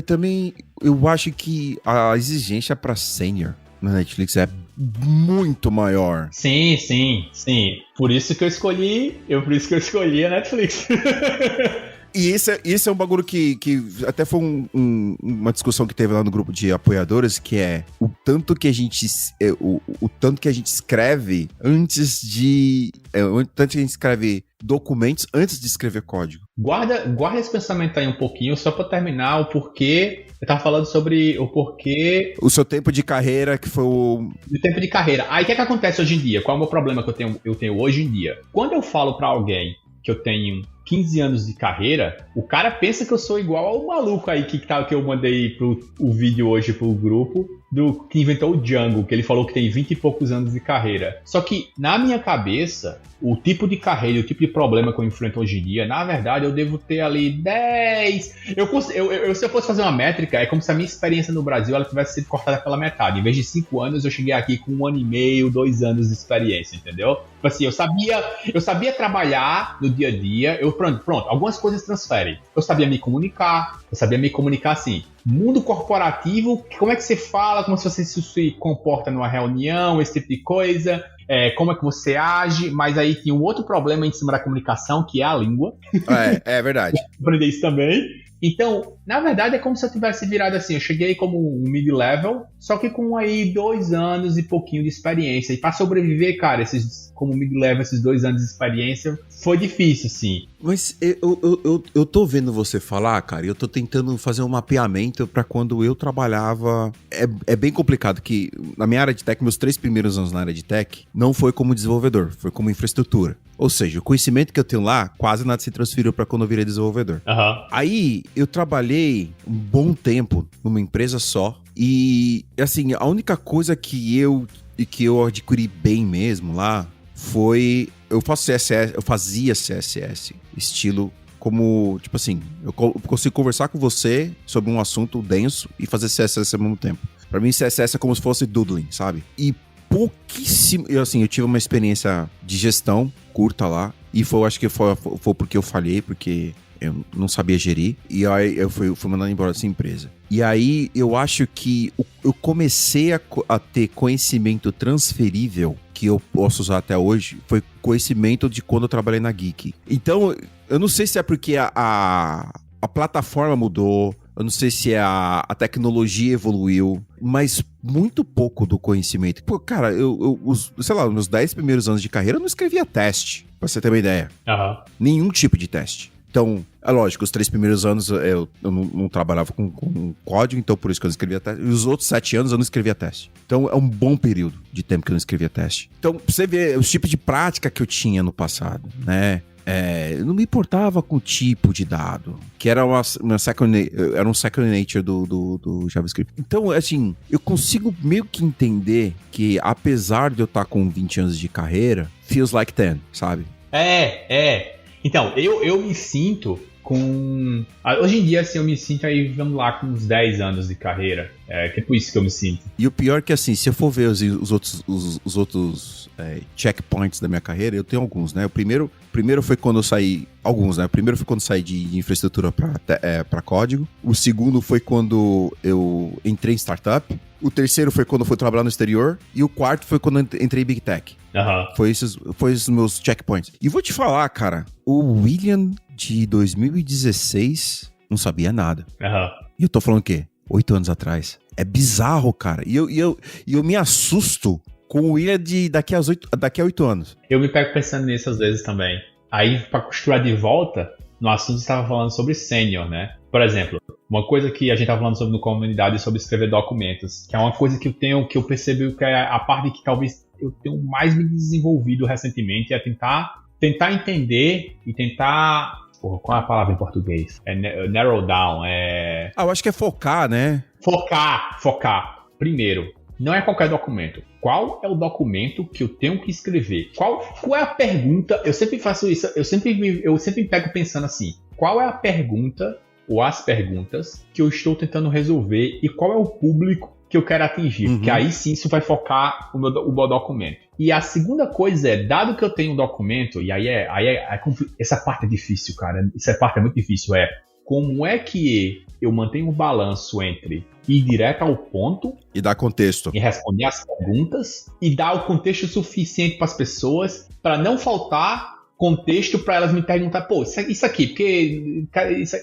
também eu acho que a exigência pra sênior na Netflix é muito maior. Sim. Por isso que eu escolhi a Netflix. E esse é um bagulho que até foi uma discussão que teve lá no grupo de apoiadores, que é o tanto que a gente escreve tanto que a gente escreve documentos antes de escrever código. Guarda esse pensamento aí um pouquinho, só pra terminar o porquê. Eu tava falando sobre o porquê... O seu tempo de carreira, que foi o... O tempo de carreira. Aí o que acontece hoje em dia? Qual é o meu problema que eu tenho hoje em dia? Quando eu falo pra alguém que eu tenho 15 anos de carreira, o cara pensa que eu sou igual ao maluco aí que eu mandei o vídeo hoje pro grupo, que inventou o Django, que ele falou que tem 20 e poucos anos de carreira. Só que, na minha cabeça, o tipo de carreira, o tipo de problema que eu enfrento hoje em dia, na verdade, eu devo ter ali 10... Se eu fosse fazer uma métrica, é como se a minha experiência no Brasil ela tivesse sido cortada pela metade. Em vez de 5 anos, eu cheguei aqui com 1 ano e meio, 2 anos de experiência, entendeu? Tipo assim, eu sabia trabalhar no dia a dia, pronto, algumas coisas transferem. Eu sabia me comunicar assim, mundo corporativo, como é que você fala, como você se comporta numa reunião, esse tipo de coisa, como é que você age, mas aí tinha um outro problema em cima da comunicação, que é a língua. É verdade. Aprendi isso também. Então, na verdade, é como se eu tivesse virado assim, eu cheguei como um mid-level, só que com aí 2 anos e pouquinho de experiência. E para sobreviver, cara, como mid-level, esses 2 anos de experiência, foi difícil, sim. Mas eu tô vendo você falar, cara, e eu tô tentando fazer um mapeamento pra quando eu trabalhava. É bem complicado que, na minha área de tech, meus 3 primeiros anos na área de tech, não foi como desenvolvedor, foi como infraestrutura. Ou seja, o conhecimento que eu tenho lá, quase nada se transferiu para quando eu virei desenvolvedor. Aí, eu trabalhei um bom tempo numa empresa só. E, assim, a única coisa que eu adquiri bem mesmo lá foi... Eu fazia CSS, estilo como, tipo assim, eu consigo conversar com você sobre um assunto denso e fazer CSS ao mesmo tempo. Pra mim, CSS é como se fosse doodling, sabe? E pouquíssimo... Eu tive uma experiência de gestão curta lá, e acho que foi porque eu falhei, porque eu não sabia gerir, e aí eu fui mandado embora dessa empresa. E aí, eu acho que eu comecei a ter conhecimento transferível, que eu posso usar até hoje, foi conhecimento de quando eu trabalhei na Geek. Então, eu não sei se é porque a plataforma mudou, eu não sei se a tecnologia evoluiu, mas muito pouco do conhecimento. Pô, cara, sei lá, nos meus 10 primeiros anos de carreira eu não escrevia teste, pra você ter uma ideia. Nenhum tipo de teste. Então, é lógico, os 3 primeiros anos eu não trabalhava com código, então por isso que eu não escrevia teste. E os outros 7 anos eu não escrevia teste. Então, é um bom período de tempo que eu não escrevia teste. Então, pra você ver os tipos de prática que eu tinha no passado, né? Eu não me importava com o tipo de dado, que era um second nature do JavaScript. Então, assim, eu consigo meio que entender que, apesar de eu estar com 20 anos de carreira, feels like 10, sabe? Então, eu me sinto com... Hoje em dia, assim, eu me sinto aí, vamos lá, com uns 10 anos de carreira. É tipo isso que eu me sinto. E o pior é que, assim, se eu for ver os outros checkpoints da minha carreira, eu tenho alguns, né? O primeiro foi quando eu saí... Alguns, né? O primeiro foi quando eu saí de infraestrutura para código. O segundo foi quando eu entrei em startup. O terceiro foi quando eu fui trabalhar no exterior. E o quarto foi quando eu entrei em Big Tech. Foi esses meus checkpoints. E vou te falar, cara, o William de 2016 não sabia nada. E eu tô falando o quê? 8 anos atrás. É bizarro, cara. E eu me assusto com o William daqui a 8 anos. Eu me pego pensando nisso às vezes também. Aí, pra costurar de volta, no assunto você estava falando sobre sênior, né? Por exemplo, uma coisa que a gente estava falando sobre no comunidade sobre escrever documentos, que é uma coisa que eu percebi que é a parte que talvez eu tenho mais me desenvolvido recentemente, é tentar entender e tentar... Porra, qual é a palavra em português? Narrow down, eu acho que é focar, né? Focar. Primeiro, não é qualquer documento. Qual é o documento que eu tenho que escrever? Qual é a pergunta? Eu sempre faço isso, eu sempre pego pensando assim, qual é a pergunta ou as perguntas que eu estou tentando resolver e qual é o público que eu quero atingir? Porque aí sim isso vai focar o meu documento. E a segunda coisa é, dado que eu tenho um documento, e essa parte é difícil, cara, essa parte é muito difícil, como é que eu mantenho um balanço entre ir direto ao ponto e dar contexto e responder as perguntas e dar o contexto suficiente para as pessoas para não faltar contexto para elas me perguntar, pô, isso aqui, porque isso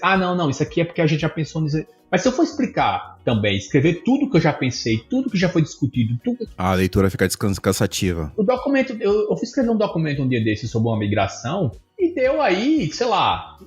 aqui é porque a gente já pensou nisso. Mas se eu for explicar também, escrever tudo que eu já pensei, tudo que já foi discutido, a leitura fica cansativa. O documento, eu fui escrever um documento um dia desse sobre uma migração e deu aí, sei lá,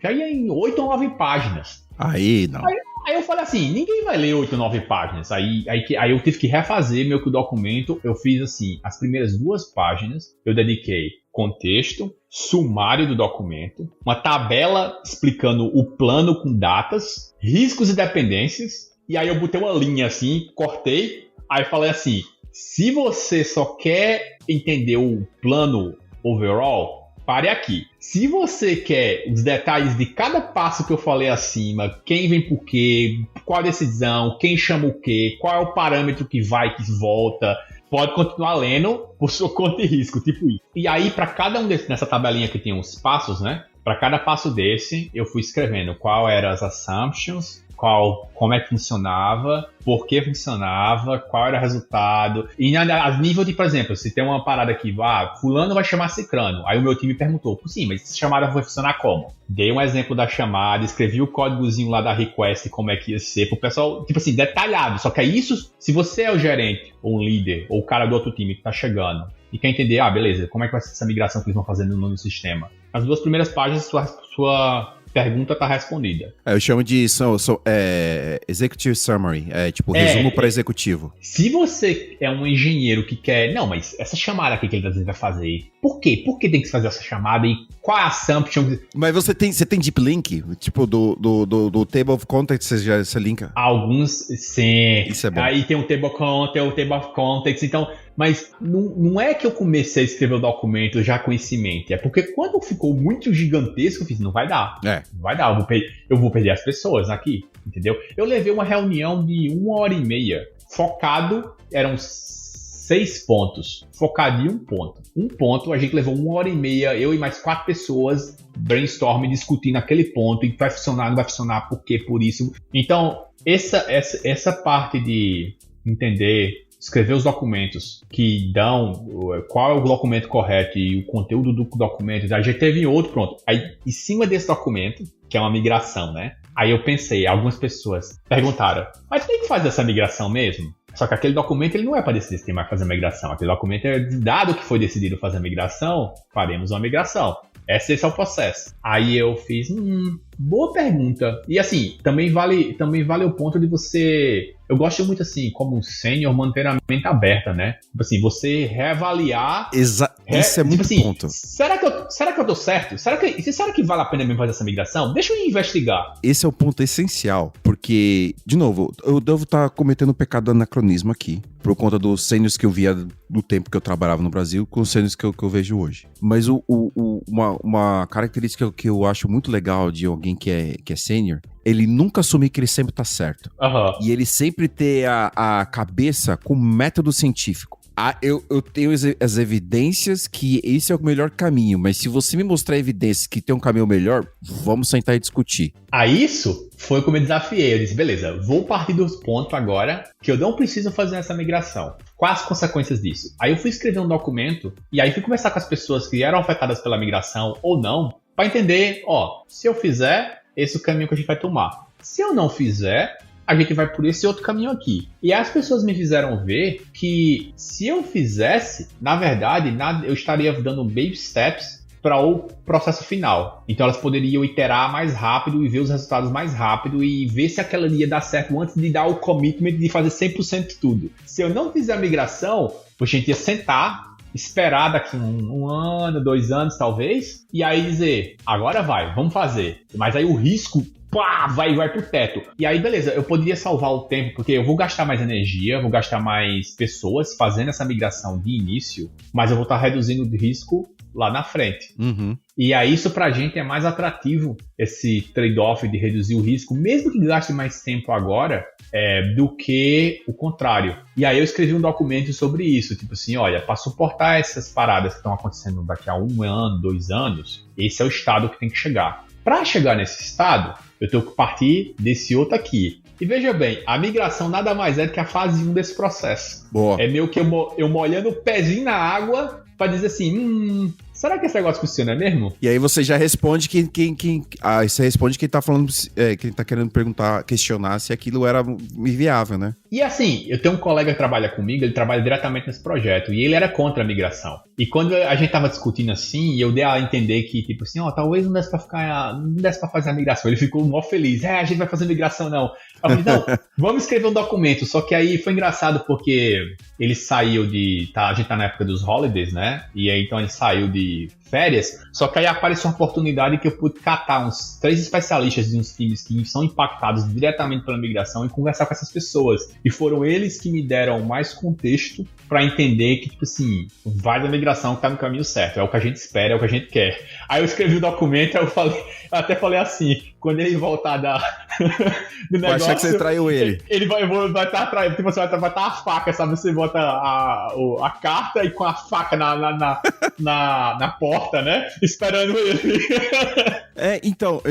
já ia em 8 ou 9 páginas. Aí não. Aí eu falei assim, ninguém vai ler 8 ou 9 páginas. Aí eu tive que refazer meio que o documento. Eu fiz assim, as primeiras 2 páginas, eu dediquei contexto, sumário do documento, uma tabela explicando o plano com datas, riscos e dependências. E aí eu botei uma linha assim, cortei. Aí falei assim, se você só quer entender o plano overall, pare aqui. Se você quer os detalhes de cada passo que eu falei acima, quem vem por quê, qual a decisão, quem chama o quê, qual é o parâmetro que vai, que volta, pode continuar lendo por sua conta e risco, tipo isso. E aí, para cada um desses, nessa tabelinha que tem uns passos, né? Para cada passo desse, eu fui escrevendo qual eram as assumptions, como é que funcionava, por que funcionava, qual era o resultado. E a nível de, por exemplo, se tem uma parada aqui, fulano vai chamar cicrano. Aí o meu time perguntou, sim, mas essa chamada vai funcionar como? Dei um exemplo da chamada, escrevi o códigozinho lá da request, como é que ia ser, pro pessoal, tipo assim, detalhado. Só que é isso, se você é o gerente, ou um líder, ou o cara do outro time que tá chegando, e quer entender, beleza, como é que vai ser essa migração que eles vão fazer no sistema? As 2 primeiras páginas, pergunta tá respondida. Eu chamo de executive summary, resumo para executivo. Se você é um engenheiro que quer, não, mas essa chamada aqui que ele vai fazer, por quê? Por que tem que fazer essa chamada e qual é a assumption? Mas você tem deep link? Tipo, do table of contents, você linka? Alguns, sim. Isso é bom. Aí tem o table of contents, então... Mas não é que eu comecei a escrever o documento já com esse em mente. É porque quando ficou muito gigantesco, eu fiz, não vai dar. Não vai dar, eu vou perder as pessoas aqui, entendeu? Eu levei uma reunião de 1h30, focado, eram 6 pontos, focado em um ponto. Um ponto, a gente levou 1h30, eu e mais 4 pessoas, brainstorming, discutindo aquele ponto, e vai funcionar, não vai funcionar, por quê, por isso. Então, essa parte de entender... escrever os documentos que dão qual é o documento correto e o conteúdo do documento. A gente teve outro, pronto. Aí, em cima desse documento, que é uma migração, né? Aí eu pensei, algumas pessoas perguntaram, mas tem que fazer essa migração mesmo? Só que aquele documento ele não é para decidir se tem mais que fazer a migração. Aquele documento é dado que foi decidido fazer a migração, faremos uma migração. Esse é o processo. Aí eu fiz, boa pergunta. E assim, também vale o ponto de você... Eu gosto muito assim, como um sênior, manter a mente aberta, né? Tipo assim, você reavaliar... Isso é muito assim, ponto. Será que eu tô certo? Será que vale a pena mesmo fazer essa migração? Deixa eu investigar. Esse é o ponto essencial, porque, de novo, eu devo estar cometendo um pecado de anacronismo aqui, por conta dos sêniors que eu via do tempo que eu trabalhava no Brasil com os sêniors que eu vejo hoje. Mas uma característica que eu acho muito legal de alguém que é sênior, ele nunca assumir que ele sempre tá certo. E ele sempre ter a cabeça com método científico. Eu tenho as evidências que esse é o melhor caminho, mas se você me mostrar evidências que tem um caminho melhor, vamos sentar e discutir. Isso foi como eu desafiei. Eu disse, beleza, vou partir dos pontos agora que eu não preciso fazer essa migração. Quais as consequências disso? Aí eu fui escrever um documento e aí fui conversar com as pessoas que eram afetadas pela migração ou não, para entender, se eu fizer, esse é o caminho que a gente vai tomar. Se eu não fizer, a gente vai por esse outro caminho aqui. E as pessoas me fizeram ver que se eu fizesse, na verdade, eu estaria dando baby steps para o processo final. Então elas poderiam iterar mais rápido e ver os resultados mais rápido e ver se aquela ia dar certo antes de dar o commitment de fazer 100% de tudo. Se eu não fizer a migração, a gente ia sentar, esperar daqui um ano, 2 anos talvez, e aí dizer, agora vamos fazer. Mas aí o risco vai pro teto. E aí, beleza, eu poderia salvar o tempo, porque eu vou gastar mais energia, vou gastar mais pessoas fazendo essa migração de início, mas eu vou estar reduzindo o risco lá na frente. E aí, isso pra gente é mais atrativo, esse trade-off de reduzir o risco, mesmo que gaste mais tempo agora, do que o contrário. E aí eu escrevi um documento sobre isso, tipo assim, olha, para suportar essas paradas que estão acontecendo daqui a 1 ano, 2 anos, esse é o estado que tem que chegar. Para chegar nesse estado, eu tenho que partir desse outro aqui. E veja bem, a migração nada mais é do que a fase 1 desse processo. Boa. É meio que eu molhando o pezinho na água para dizer assim, será que esse negócio funciona mesmo? E aí você já responde você responde quem tá falando, quem tá querendo questionar se aquilo era viável, né? E assim, eu tenho um colega que trabalha comigo, ele trabalha diretamente nesse projeto, e ele era contra a migração. E quando a gente tava discutindo assim, eu dei a entender que, tipo assim, talvez não desse pra fazer a migração. Ele ficou mó feliz, a gente vai fazer migração não. Eu falei, não, vamos escrever um documento. Só que aí foi engraçado porque ele saiu a gente tá na época dos holidays, né? E aí então ele saiu de férias, só que aí apareceu uma oportunidade que eu pude catar uns 3 especialistas de uns times que são impactados diretamente pela migração e conversar com essas pessoas. E foram eles que me deram mais contexto para entender que, tipo assim, vai da migração que tá no caminho certo, é o que a gente espera, é o que a gente quer. Aí eu escrevi o documento, eu até falei assim, quando ele voltar do negócio... Vai achar que você traiu ele. Ele vai estar traindo, tipo, você vai estar a faca, sabe? Você bota a carta e com a faca na porta, né? Esperando ele. Então,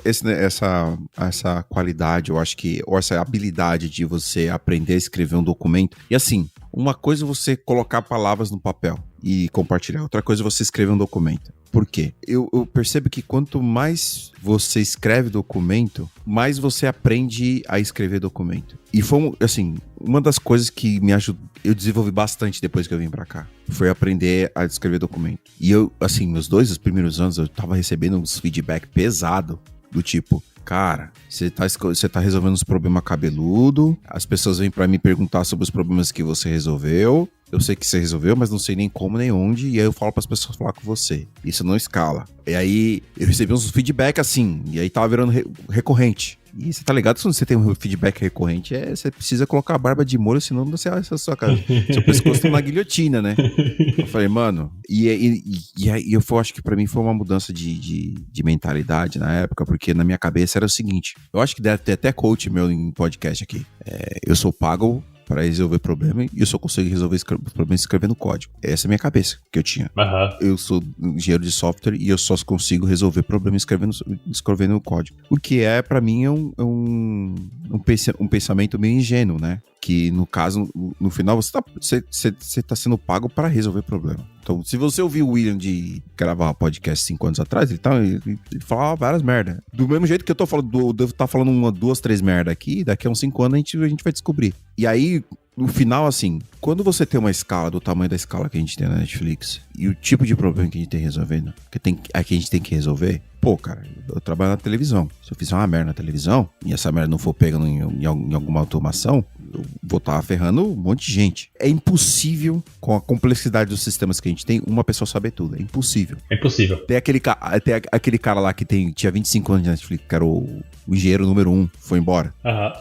essa qualidade, eu acho que, ou essa habilidade de você aprender a escrever um documento, e assim, uma coisa é você colocar palavras no papel, e compartilhar. Outra coisa é você escrever um documento. Por quê? Eu percebo que quanto mais você escreve documento, mais você aprende a escrever documento. E foi, assim, uma das coisas que me ajudou, eu desenvolvi bastante depois que eu vim pra cá, foi aprender a escrever documento. E eu, assim, os primeiros anos, eu tava recebendo uns feedback pesado, do tipo, cara, você tá resolvendo uns problemas cabeludo, as pessoas vêm pra mim perguntar sobre os problemas que você resolveu, eu sei que você resolveu, mas não sei nem como, nem onde, e aí eu falo pras pessoas falar com você. Isso não escala. E aí eu recebi uns feedback assim, e aí tava virando recorrente. E você tá ligado que quando você tem um feedback recorrente, você precisa colocar a barba de molho, senão você, seu pescoço tá na guilhotina, né? Eu falei, mano, e aí eu acho que pra mim foi uma mudança de mentalidade na época, porque na minha cabeça era o seguinte, eu acho que deve ter até coach meu em podcast aqui, eu sou pago para resolver problema e eu só consigo resolver problemas escrevendo código. Essa é a minha cabeça que eu tinha. Uhum. Eu sou engenheiro de software e eu só consigo resolver problemas escrevendo código. O que para mim é um pensamento meio ingênuo, né? Que no caso, no final, você tá sendo pago para resolver problema. Então, se você ouvir o William de gravar podcast 5 anos atrás, ele fala várias merdas. Do mesmo jeito que eu tô falando, eu devo estar falando 1, 2, 3 merda aqui, daqui a uns 5 anos a gente vai descobrir. E aí, no final, assim, quando você tem uma escala do tamanho da escala que a gente tem na Netflix e o tipo de problema que a gente tem resolvendo, que a gente tem que resolver, pô, cara, eu trabalho na televisão. Se eu fizer uma merda na televisão e essa merda não for pegando em alguma automação, eu vou estar ferrando um monte de gente. É impossível, com a complexidade dos sistemas que a gente tem, uma pessoa saber tudo. É impossível. É impossível. Tem aquele cara lá que tinha 25 anos de Netflix, que era o engenheiro número 1, foi embora,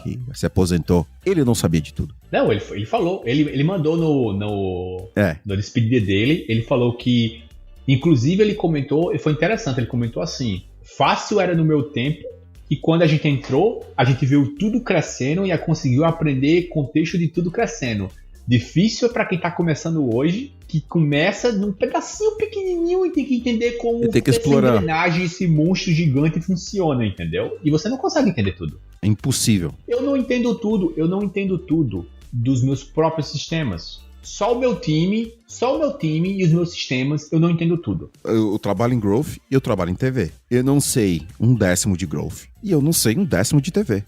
que se aposentou. Ele não sabia de tudo. Não, ele falou, ele mandou no despedida dele, ele falou que, inclusive ele comentou, e foi interessante, ele comentou assim, fácil era no meu tempo, e quando a gente entrou, a gente viu tudo crescendo e conseguiu aprender contexto de tudo crescendo. Difícil é para quem tá começando hoje, que começa num pedacinho pequenininho e tem que entender como essa engrenagem, esse monstro gigante funciona, entendeu? E você não consegue entender tudo. É impossível. Eu não entendo tudo dos meus próprios sistemas. Só o meu time e os meus sistemas, eu não entendo tudo. Eu trabalho em Growth e eu trabalho em TV. Eu não sei 1/10 de Growth e eu não sei 1/10 de TV.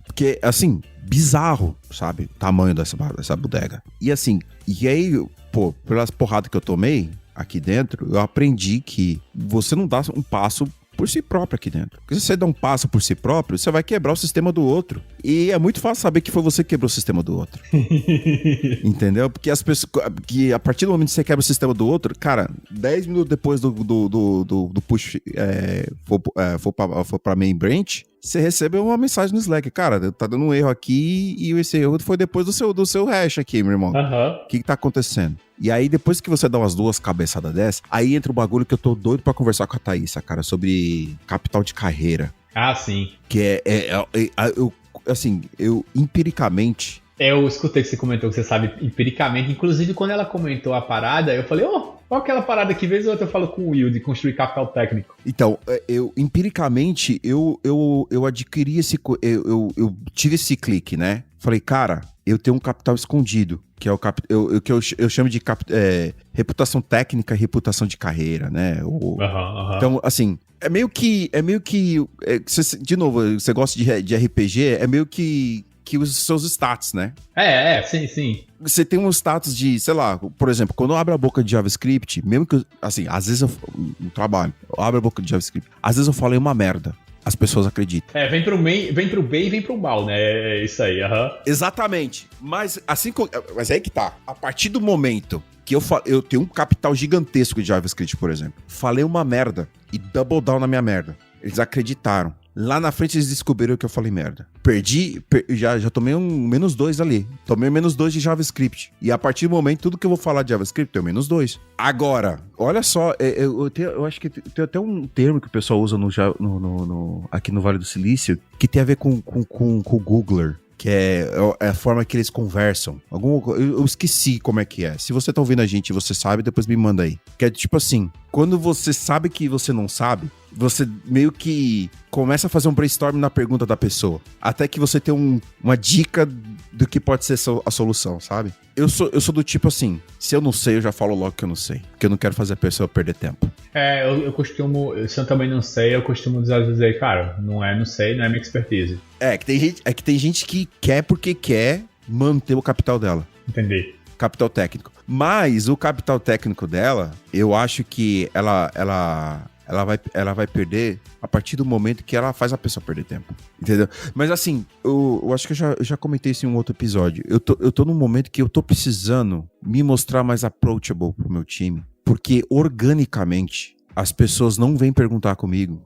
Porque, assim, bizarro, sabe? O tamanho dessa bodega. E assim, aí, pô, pelas porradas que eu tomei aqui dentro, eu aprendi que você não dá um passo por si próprio aqui dentro. Porque se você dá um passo por si próprio, você vai quebrar o sistema do outro. E é muito fácil saber que foi você que quebrou o sistema do outro. Entendeu? Porque as pessoas, que a partir do momento que você quebra o sistema do outro, cara, 10 minutos depois do push for pra main branch, você recebe uma mensagem no Slack. Cara, tá dando um erro aqui e esse erro foi depois do seu hash aqui, meu irmão. O que tá acontecendo? E aí, depois que você dá umas 2 cabeçadas dessas, aí entra o bagulho que eu tô doido pra conversar com a Thaísa, cara, sobre capital de carreira. Ah, sim. Que eu empiricamente... Eu escutei que você comentou que você sabe empiricamente. Inclusive, quando ela comentou a parada, eu falei, qual aquela parada que vez ou outra eu falo com o Will de construir capital técnico? Então, empiricamente, eu adquiri eu tive esse clique, né? Falei, cara, eu tenho um capital escondido, que é o que eu chamo de reputação técnica e reputação de carreira, né? Então, assim, é meio que de novo, você gosta de RPG, é meio que os seus status, né? Sim. Você tem um status de, sei lá, por exemplo, quando eu abro a boca de JavaScript, mesmo que, assim, às vezes eu no trabalho, eu abro a boca de JavaScript, às vezes eu falei uma merda, as pessoas acreditam. Vem pro bem e vem pro mal, né? É isso aí, Exatamente. Mas aí que tá. A partir do momento que eu tenho um capital gigantesco de JavaScript, por exemplo, falei uma merda e double down na minha merda. Eles acreditaram. Lá na frente eles descobriram que eu falei merda. Já tomei um -2 ali. Tomei um -2 de JavaScript. E a partir do momento, tudo que eu vou falar de JavaScript, tem um -2. Agora, olha só, eu acho que tem até um termo que o pessoal usa aqui no Vale do Silício, que tem a ver com o Googler. Que é a forma que eles conversam. Eu esqueci como é que é. Se você tá ouvindo a gente e você sabe, depois me manda aí. Que é tipo assim, quando você sabe que você não sabe, você meio que começa a fazer um brainstorm na pergunta da pessoa. Até que você tem uma dica do que pode ser a solução, sabe? Eu sou do tipo assim, se eu não sei, eu já falo logo que eu não sei. Porque eu não quero fazer a pessoa perder tempo. Eu costumo, se eu também não sei, eu costumo dizer, cara, não sei, não é minha expertise. Que tem gente que quer porque quer manter o capital dela. Entendi. Capital técnico. Mas o capital técnico dela, eu acho que ela vai perder a partir do momento que ela faz a pessoa perder tempo. Entendeu? Mas assim, eu acho que eu já comentei isso em um outro episódio. Eu tô num momento que eu tô precisando me mostrar mais approachable pro meu time. Porque organicamente as pessoas não vêm perguntar comigo,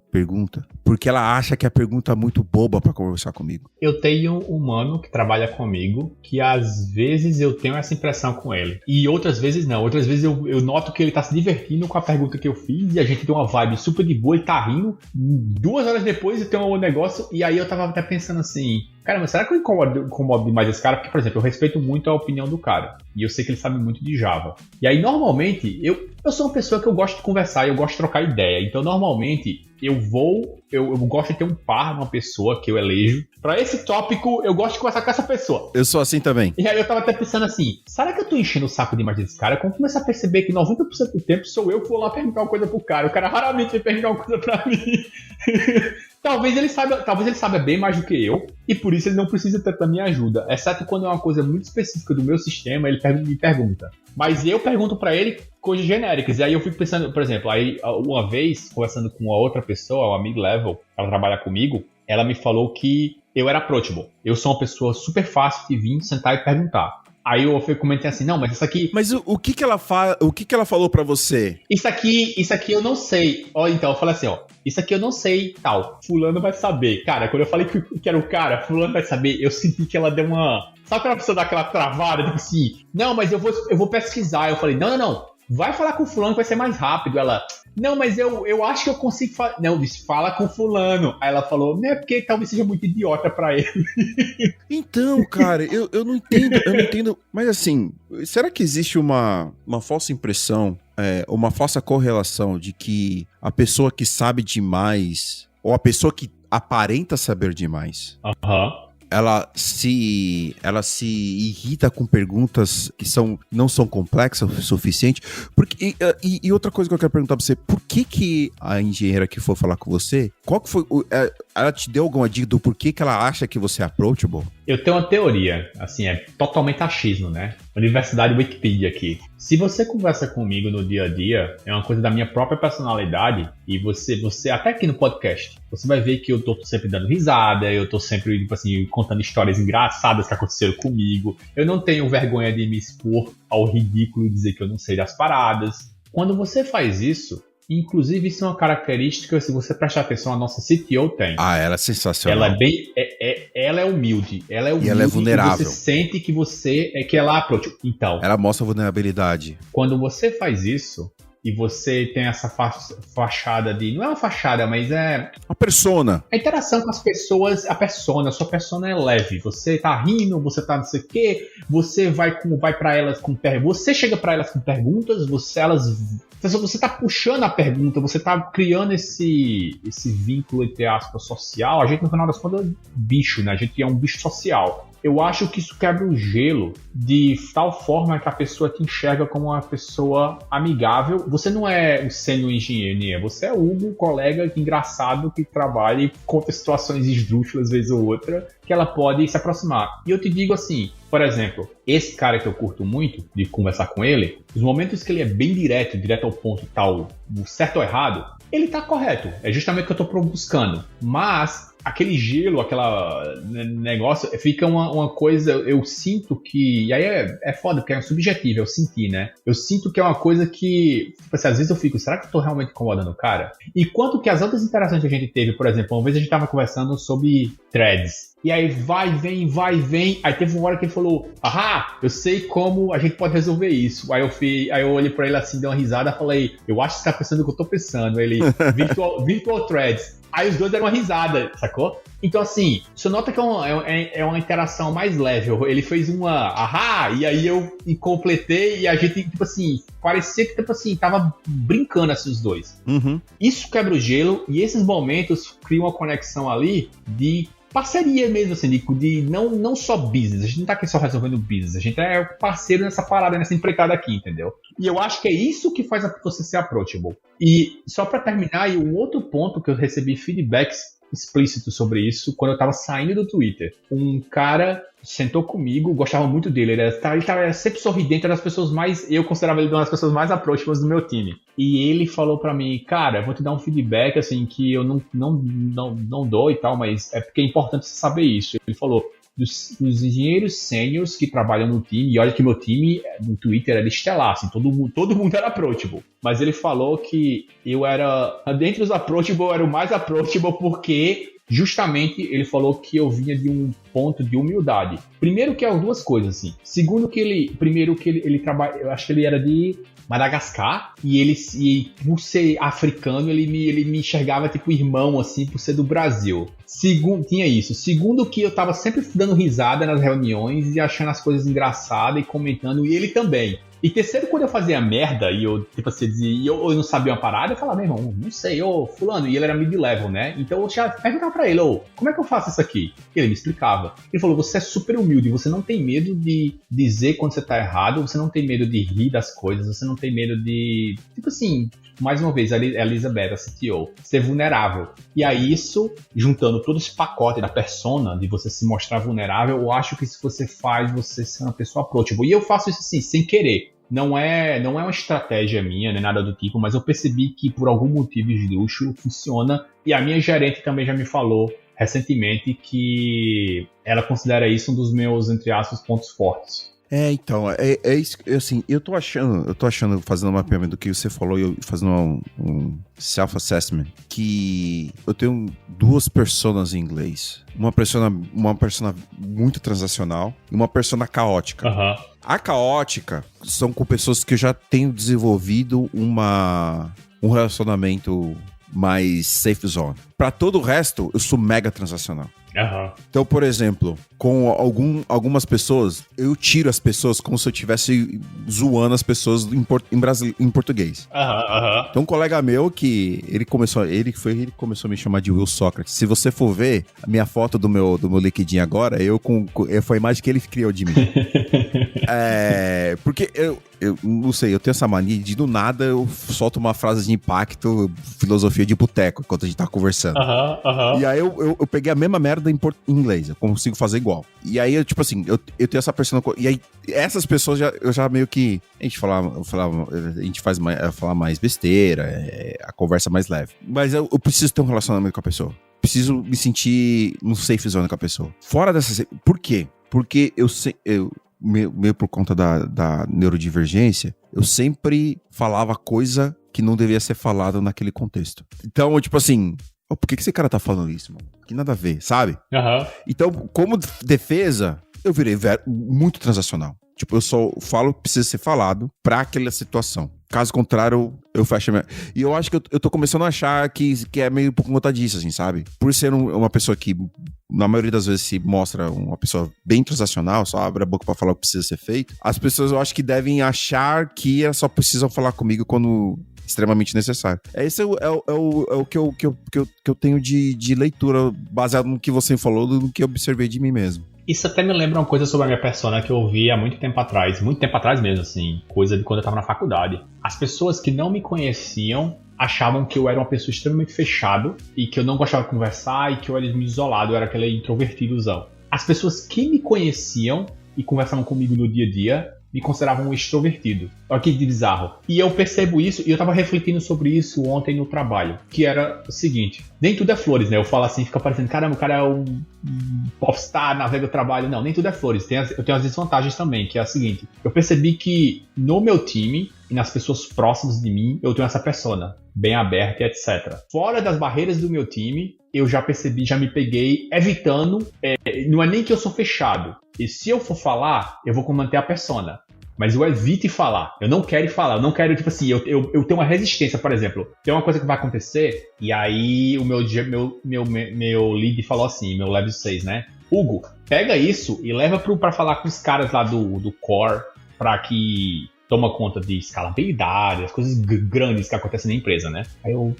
porque ela acha que a pergunta é muito boba pra conversar comigo. Eu tenho um mano que trabalha comigo, que às vezes eu tenho essa impressão com ele. E outras vezes não. Outras vezes eu noto que ele tá se divertindo com a pergunta que eu fiz, e a gente tem uma vibe super de boa, ele tá rindo. 2 horas depois eu tenho um negócio, e aí eu tava até pensando assim, caramba, será que eu incomodo demais esse cara? Porque, por exemplo, eu respeito muito a opinião do cara. E eu sei que ele sabe muito de Java. E aí, normalmente, eu sou uma pessoa que eu gosto de conversar, eu gosto de trocar ideia. Então, normalmente, eu gosto de ter um par, uma pessoa que eu elejo. Pra esse tópico, eu gosto de conversar com essa pessoa. Eu sou assim também. E aí eu tava até pensando assim, será que eu tô enchendo o saco demais desse cara? Quando eu começar a perceber que 90% do tempo sou eu que vou lá perguntar uma coisa pro cara. O cara raramente vai perguntar uma coisa pra mim. Talvez ele saiba bem mais do que eu, e por isso ele não precisa tanto da minha ajuda. Exceto quando é uma coisa muito específica do meu sistema, ele me pergunta. Mas eu pergunto pra ele coisas genéricas. E aí eu fico pensando, por exemplo, aí uma vez, conversando com uma outra pessoa, uma mid-level, ela trabalha comigo, ela me falou que eu era approachable. Eu sou uma pessoa super fácil de vir, sentar e perguntar. Aí eu comentei assim, não, mas isso aqui... Mas o que que ela falou pra você? Isso aqui eu não sei. Ó, então, eu falei assim, ó, isso aqui eu não sei, tal, fulano vai saber. Cara, quando eu falei que era o cara, fulano vai saber, eu senti que ela deu uma... Sabe quando a pessoa dá aquela travada, tipo assim, não, mas eu vou pesquisar. Eu falei, não, vai falar com o fulano que vai ser mais rápido. Ela, não, mas eu acho que eu consigo falar. Não, disse, fala com o fulano. Aí ela falou, não é porque talvez seja muito idiota pra ele. Então, cara, eu não entendo. Mas assim, será que existe uma falsa impressão, uma falsa correlação de que a pessoa que sabe demais, ou a pessoa que aparenta saber demais, ela se irrita com perguntas que não são complexas o suficiente? Porque, e outra coisa que eu quero perguntar pra você, por que a engenheira que for falar com você, qual que foi, ela te deu alguma dica do porquê que ela acha que você é approachable? Eu tenho uma teoria, assim, é totalmente achismo, né? Universidade Wikipedia aqui. Se você conversa comigo no dia a dia, é uma coisa da minha própria personalidade, e você até aqui no podcast, você vai ver que eu tô sempre dando risada, eu tô sempre, tipo assim, contando histórias engraçadas que aconteceram comigo. Eu não tenho vergonha de me expor ao ridículo e dizer que eu não sei das paradas. Quando você faz isso, inclusive isso é uma característica, se você prestar atenção, a nossa CTO tem. Ah, ela é sensacional. Ela é bem... ela é humilde. Ela é humilde. E ela é vulnerável. E você sente que ela approach. Então... Ela mostra vulnerabilidade. Quando você faz isso, e você tem essa fachada de... Não é uma fachada, mas é... Uma persona. A interação com as pessoas, a sua persona é leve. Você tá rindo, você tá não sei o quê, você vai pra elas com perguntas. Você chega pra elas com perguntas, você tá puxando a pergunta, você tá criando esse vínculo, entre aspas, social. A gente, no final das contas, é bicho, né? A gente é um bicho social. Eu acho que isso quebra o gelo de tal forma que a pessoa te enxerga como uma pessoa amigável. Você não é o sênior engenheiro, você é o Hugo, colega engraçado que trabalha e conta situações esdrúxulas, vez ou outra, que ela pode se aproximar. E eu te digo assim, por exemplo, esse cara que eu curto muito de conversar com ele, os momentos que ele é bem direto ao ponto, tal, certo ou errado, ele tá correto. É justamente o que eu tô buscando. Mas aquele gelo, aquela negócio, fica uma coisa, eu sinto que... E aí é foda, porque é subjetivo, eu senti, né? Eu sinto que é uma coisa que... Tipo assim, às vezes eu fico, será que eu tô realmente incomodando o cara? E quanto que as outras interações que a gente teve, por exemplo, uma vez a gente tava conversando sobre threads. E aí vai, vem. Aí teve uma hora que ele falou, eu sei como a gente pode resolver isso. Aí eu olhei pra ele assim, dei uma risada, falei, eu acho que você tá pensando o que eu tô pensando. Ele, virtual threads. Aí os dois deram uma risada, sacou? Então, assim, você nota que é uma interação mais leve. Ele fez e aí eu completei, e a gente, tipo assim, parecia que, tipo assim, tava brincando, assim, os dois. Uhum. Isso quebra o gelo, e esses momentos criam uma conexão ali de parceria mesmo, assim, de não só business. A gente não tá aqui só resolvendo business, a gente é parceiro nessa parada, nessa empreitada aqui, entendeu? E eu acho que é isso que faz você ser approachable. E só pra terminar, e um outro ponto que eu recebi feedbacks explícitos sobre isso, quando eu tava saindo do Twitter. Um cara sentou comigo, gostava muito dele, ele tava sempre sorridente, era das pessoas eu considerava ele uma das pessoas mais approachables do meu time. E ele falou pra mim, cara, eu vou te dar um feedback, assim, que eu não dou e tal, mas é porque é importante você saber isso. Ele falou, dos engenheiros sêniors que trabalham no time, e olha que meu time no Twitter era estelar, assim, todo mundo era approachable. Mas ele falou que eu era, dentre os approachable, eu era o mais approachable porque justamente ele falou que eu vinha de um ponto de humildade. Primeiro que é duas coisas, assim. Segundo que ele trabalha, eu acho que ele era de Madagascar, e por ser africano, ele me enxergava tipo irmão, assim, por ser do Brasil. Tinha isso. Segundo que eu tava sempre dando risada nas reuniões e achando as coisas engraçadas e comentando, e ele também. E terceiro, quando eu fazia merda e eu, tipo assim, eu não sabia uma parada, eu falava, meu irmão, não sei, fulano, e ele era mid-level, né? Então eu já perguntava pra ele, como é que eu faço isso aqui? E ele me explicava. Ele falou, você é super humilde, você não tem medo de dizer quando você tá errado, você não tem medo de rir das coisas, você não tem medo de, tipo assim, mais uma vez, a Elizabeth, a CTO, ser vulnerável. E aí isso, juntando todo esse pacote da persona, de você se mostrar vulnerável, eu acho que se você faz, você ser uma pessoa approachable. E eu faço isso assim, sem querer. Não é uma estratégia minha, nem nada do tipo, mas eu percebi que por algum motivo esdrúxulo funciona. E a minha gerente também já me falou recentemente que ela considera isso um dos meus, entre aspas, pontos fortes. Então, é isso, assim, eu tô achando, fazendo uma mapeamento do que você falou e fazendo um self-assessment, que eu tenho duas personas em inglês. Uma persona muito transacional e uma persona caótica. Uhum. A caótica são com pessoas que eu já tenho desenvolvido um relacionamento mais safe zone. Pra todo o resto, eu sou mega transacional. Uhum. Então, por exemplo, com algumas pessoas, eu tiro as pessoas como se eu estivesse zoando as pessoas em português. Então, um colega meu que ele começou a me chamar de Will Sócrates. Se você for ver a minha foto do meu LinkedIn agora, foi a imagem que ele criou de mim. Porque eu não sei, eu tenho essa mania de do nada eu solto uma frase de impacto, filosofia de boteco, enquanto a gente tá conversando. E aí eu peguei a mesma merda em inglês, eu consigo fazer igual. E aí, eu, tipo assim, eu tenho essa persona. E aí, essas pessoas eu já meio que. A gente faz falar mais besteira, a conversa mais leve. Mas eu preciso ter um relacionamento com a pessoa. Preciso me sentir no safe zone com a pessoa. Fora dessa. Por quê? Porque meio por conta da neurodivergência, eu sempre falava coisa que não devia ser falada naquele contexto. Então, tipo assim, por que esse cara tá falando isso, mano? Que nada a ver, sabe? Então, como defesa, eu virei muito transacional. Tipo, eu só falo o que precisa ser falado pra aquela situação. Caso contrário, eu fecho a minha... E eu acho que eu tô começando a achar que é meio por conta disso, assim, sabe? Por ser uma pessoa que, na maioria das vezes, se mostra uma pessoa bem transacional, só abre a boca pra falar o que precisa ser feito, as pessoas, eu acho que devem achar que elas só precisam falar comigo quando extremamente necessário. Esse é o que eu tenho de leitura, baseado no que você falou, no que eu observei de mim mesmo. Isso até me lembra uma coisa sobre a minha persona que eu ouvi há muito tempo atrás mesmo, assim, coisa de quando eu tava na faculdade. As pessoas que não me conheciam achavam que eu era uma pessoa extremamente fechado e que eu não gostava de conversar e que eu era meio isolado, eu era aquele introvertidozão. As pessoas que me conheciam e conversavam comigo no dia a dia me consideravam um extrovertido. Olha que bizarro. E eu percebo isso, e eu tava refletindo sobre isso ontem no trabalho, que era o seguinte, nem tudo é flores, né? Eu falo assim, fica parecendo, caramba, o cara é um popstar, navega o trabalho. Não, nem tudo é flores. Eu tenho as desvantagens também, que é a seguinte, eu percebi que no meu time, e nas pessoas próximas de mim, eu tenho essa persona bem aberta e etc. Fora das barreiras do meu time, eu já percebi, já me peguei evitando, não é nem que eu sou fechado, e se eu for falar, eu vou manter a persona. Mas eu evito falar, eu não quero falar, eu não quero, tipo assim, eu tenho uma resistência, por exemplo, tem uma coisa que vai acontecer, e aí o meu lead falou assim, meu level 6, né? Hugo, pega isso e leva pra falar com os caras lá do core, pra que toma conta de escalabilidade, as coisas grandes que acontecem na empresa, né? Aí eu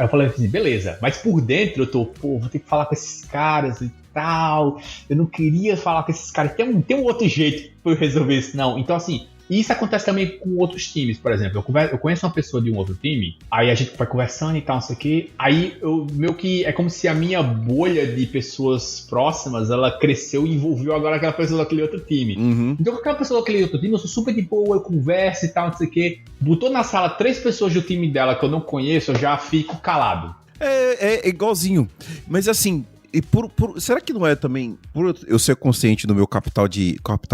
falei assim, beleza, mas por dentro eu vou ter que falar com esses caras e tal, eu não queria falar com esses caras, tem um outro jeito pra eu resolver isso, não. Então, assim, isso acontece também com outros times, por exemplo, eu conheço uma pessoa de um outro time, aí a gente vai conversando e tal, não sei o quê, aí meio que é como se a minha bolha de pessoas próximas, ela cresceu e envolveu agora aquela pessoa daquele outro time. Uhum. Então, com aquela pessoa daquele outro time, eu sou super de boa, eu converso e tal, não sei o quê, botou na sala 3 pessoas do time dela que eu não conheço, eu já fico calado. É igualzinho, mas assim... E será que não é também, por eu ser consciente do meu capital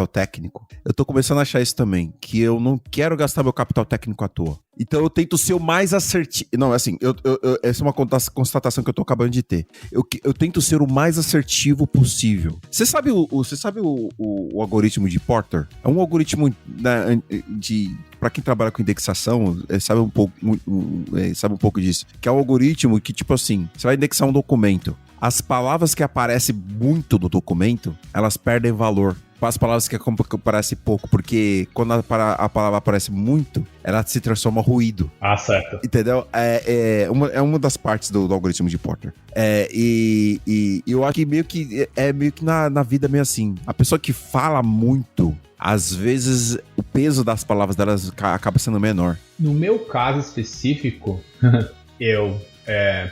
técnico, eu tô começando a achar isso também, que eu não quero gastar meu capital técnico à toa. Então eu tento ser o mais assertivo. Não, assim, essa é uma constatação que eu tô acabando de ter. Eu tento ser o mais assertivo possível. Você sabe o algoritmo de Porter? É um algoritmo para quem trabalha com indexação, sabe um pouco disso. Que é um algoritmo que, tipo assim, você vai indexar um documento. As palavras que aparecem muito no documento, elas perdem valor. As palavras que aparecem pouco, porque quando a palavra aparece muito, ela se transforma em ruído. Ah, certo. Entendeu? É uma das partes do algoritmo de Porter. E eu acho que meio que na vida meio assim. A pessoa que fala muito, às vezes o peso das palavras delas acaba sendo menor. No meu caso específico,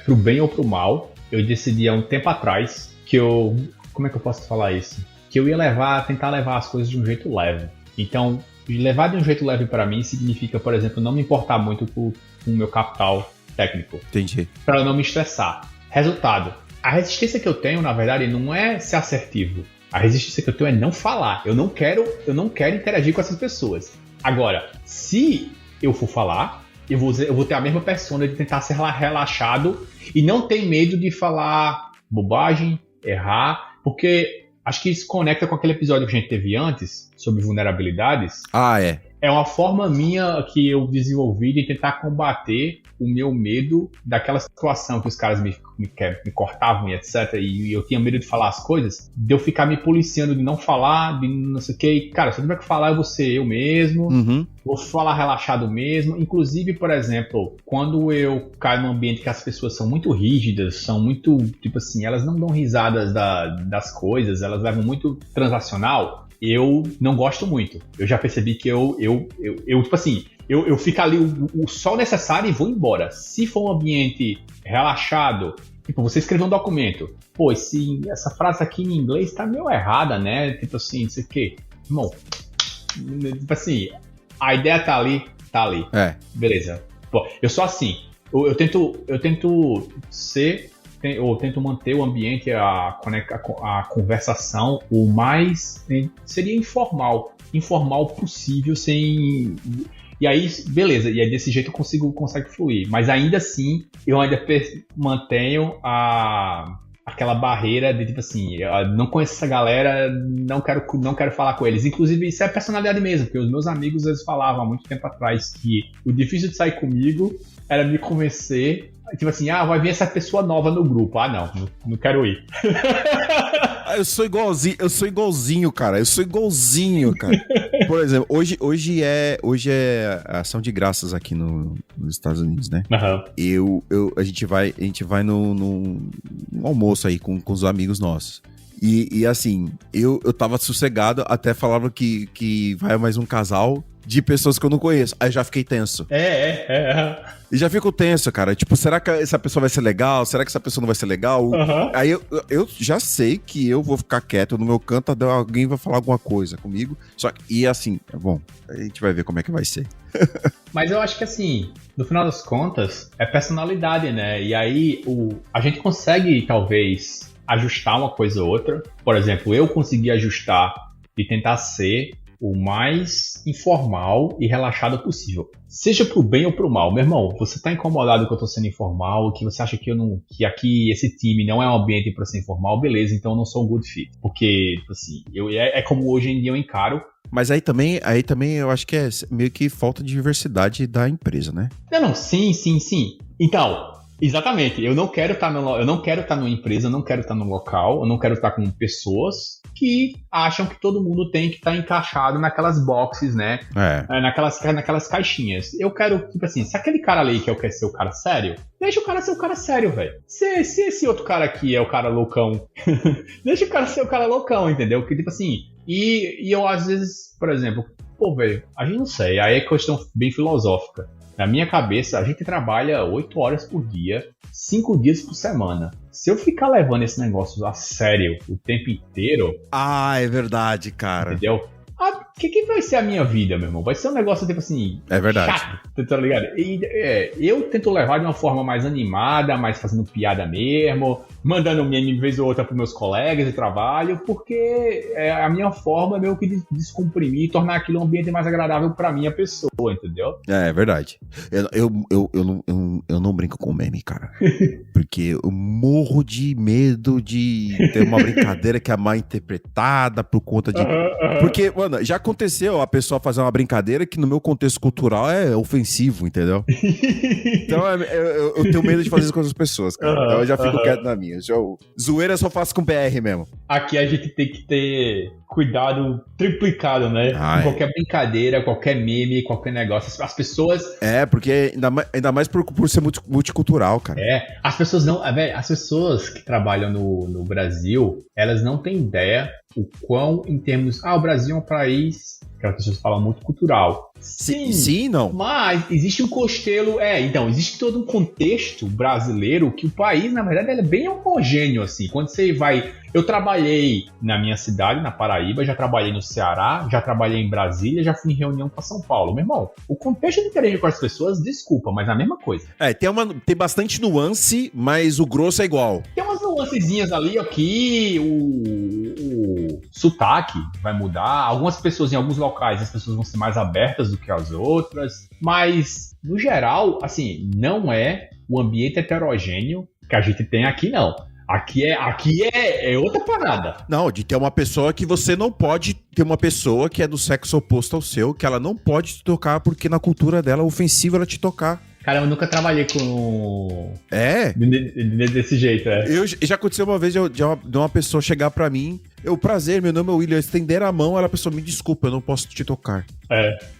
pro bem ou pro mal, eu decidi há um tempo atrás que como é que eu posso falar isso? Que eu ia tentar levar as coisas de um jeito leve. Então, levar de um jeito leve para mim significa, por exemplo, não me importar muito com o meu capital técnico. Entendi. Para eu não me estressar. Resultado, a resistência que eu tenho, na verdade, não é ser assertivo. A resistência que eu tenho é não falar. Eu não quero interagir com essas pessoas. Agora, se eu for falar, eu vou ter a mesma persona de tentar ser relaxado e não ter medo de falar bobagem, errar, porque acho que isso conecta com aquele episódio que a gente teve antes, sobre vulnerabilidades. Ah, é. É uma forma minha que eu desenvolvi de tentar combater o meu medo daquela situação que os caras me cortavam e etc. E eu tinha medo de falar as coisas, de eu ficar me policiando de não falar, de não sei o que. E, cara, se eu tiver que falar, eu vou ser eu mesmo. Uhum. Vou falar relaxado mesmo. Inclusive, por exemplo, quando eu caio num ambiente que as pessoas são muito rígidas, são muito, tipo assim, elas não dão risadas das coisas, elas levam muito transacional, eu não gosto muito. Eu já percebi que eu tipo assim, eu fico ali o só necessário e vou embora. Se for um ambiente relaxado, tipo, você escreveu um documento, pô, essa frase aqui em inglês tá meio errada, né? Tipo assim, não sei o quê. Irmão, tipo assim, a ideia tá ali. É. Beleza. Pô, eu sou assim. Eu tento ser... Eu tento manter o ambiente, a conversação o mais... Seria informal possível, sem... E aí, beleza, e aí desse jeito eu consigo fluir. Mas ainda assim, eu ainda mantenho aquela barreira de tipo assim, eu não conheço essa galera, não quero falar com eles. Inclusive, isso é personalidade mesmo, porque os meus amigos, eles falavam há muito tempo atrás que o difícil de sair comigo era me convencer, tipo assim, vai vir essa pessoa nova no grupo. Não quero ir. Eu sou igualzinho, cara. Por exemplo, hoje é ação de graças aqui nos Estados Unidos, né? Uhum. A gente vai no almoço aí com os amigos nossos. E assim, eu tava sossegado, até falavam que vai mais um casal de pessoas que eu não conheço. Aí já fiquei tenso. E já fico tenso, cara. Tipo, será que essa pessoa vai ser legal? Será que essa pessoa não vai ser legal? Uhum. Aí eu já sei que eu vou ficar quieto no meu canto, até alguém vai falar alguma coisa comigo. E assim, bom, a gente vai ver como é que vai ser. Mas eu acho que assim, no final das contas, é personalidade, né? E aí a gente consegue, talvez, ajustar uma coisa ou outra. Por exemplo, eu consegui ajustar de tentar ser o mais informal e relaxado possível. Seja pro bem ou pro mal. Meu irmão, você tá incomodado que eu tô sendo informal, que você acha que que aqui esse time não é um ambiente pra ser informal, beleza, então eu não sou um good fit. Porque, tipo assim, é como hoje em dia eu encaro. Mas aí também eu acho que é meio que falta de diversidade da empresa, né? Não, sim. Então, exatamente, eu não quero estar numa empresa, eu não quero estar num local, eu não quero estar com pessoas que acham que todo mundo tem que estar encaixado naquelas boxes, né? Naquelas caixinhas. Eu quero, tipo assim, se aquele cara ali quer ser o cara sério, deixa o cara ser o cara sério, velho. Se esse outro cara aqui é o cara loucão, deixa o cara ser o cara loucão, entendeu? Porque, tipo assim, e eu às vezes, por exemplo, velho, a gente não sei, aí é questão bem filosófica. Na minha cabeça, a gente trabalha 8 horas por dia, 5 dias por semana. Se eu ficar levando esse negócio a sério o tempo inteiro... Ah, é verdade, cara. Entendeu? O que vai ser a minha vida, meu irmão? Vai ser um negócio, tipo assim... É verdade. Chato, tá ligado? Eu tento levar de uma forma mais animada, mais fazendo piada mesmo, mandando meme de vez ou outra pros meus colegas de trabalho, porque é a minha forma meio que de descomprimir e tornar aquilo um ambiente mais agradável pra minha pessoa, entendeu? É verdade. Eu não brinco com meme, cara. Porque eu morro de medo de ter uma brincadeira que é mal interpretada por conta de... Porque, mano, já aconteceu a pessoa fazer uma brincadeira que no meu contexto cultural é ofensivo, entendeu? Então eu tenho medo de fazer isso com as pessoas, cara. Então eu já fico quieto na minha. Zoeira eu só faço com BR mesmo. Aqui a gente tem que ter cuidado triplicado, né? Com qualquer brincadeira, qualquer meme, qualquer negócio. As pessoas... porque ainda mais por ser multicultural, cara. As pessoas não... As pessoas que trabalham no Brasil, elas não têm ideia o quão, em termos... o Brasil é um país que as pessoas falam muito cultural. Sim, não. Mas existe um costelo... Então, existe todo um contexto brasileiro que o país, na verdade, ele é bem homogêneo, assim. Quando você vai... Eu trabalhei na minha cidade, na Paraíba, já trabalhei no Ceará, já trabalhei em Brasília, já fui em reunião para São Paulo. Meu irmão, o contexto é diferente com as pessoas, desculpa, mas é a mesma coisa. Tem bastante nuance, mas o grosso é igual. Tem umas nuancezinhas ali, aqui, o sotaque vai mudar. Algumas pessoas, em alguns locais, as pessoas vão ser mais abertas do que as outras. Mas, no geral, assim, não é o ambiente heterogêneo que a gente tem aqui, não. Aqui é outra parada. Não, de ter uma pessoa que você não pode ter uma pessoa que é do sexo oposto ao seu, que ela não pode te tocar porque na cultura dela é ofensivo ela te tocar. Cara, eu nunca trabalhei com... Desse jeito, Já aconteceu uma vez de uma pessoa chegar pra mim, prazer, meu nome é William, estender a mão, ela pessoa, me desculpa, eu não posso te tocar.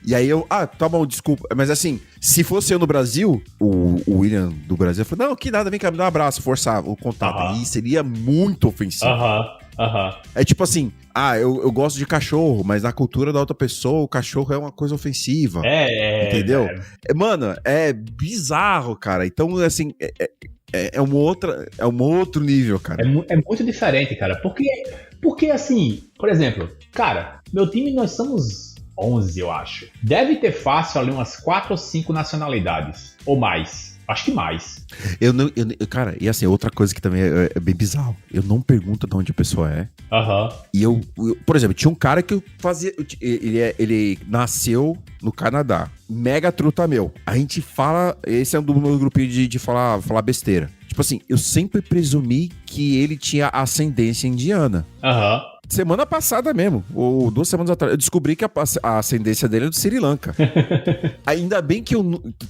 E aí tá bom, desculpa. Mas assim, se fosse eu no Brasil, o William do Brasil falou, não, que nada, vem cá, me dá um abraço, forçar o contato. E seria muito ofensivo. É tipo assim, eu gosto de cachorro, mas na cultura da outra pessoa, o cachorro é uma coisa ofensiva. Entendeu? Mano, é bizarro, cara. Então, assim, é um outro nível, cara. É muito diferente, cara. Porque, assim, por exemplo, cara, meu time, nós somos 11, eu acho. Deve ter fácil ali umas 4 ou 5 nacionalidades. Ou mais. Acho que mais. Cara, e assim, outra coisa que também é bem bizarro. Eu não pergunto de onde a pessoa é. E eu, por exemplo, tinha um cara que eu fazia... Ele nasceu no Canadá. Mega truta meu. A gente fala... Esse é um do meu grupinho de falar besteira. Tipo assim, eu sempre presumi que ele tinha ascendência indiana. Semana passada mesmo, ou 2 semanas atrás, eu descobri que a ascendência dele é do Sri Lanka. Ainda bem que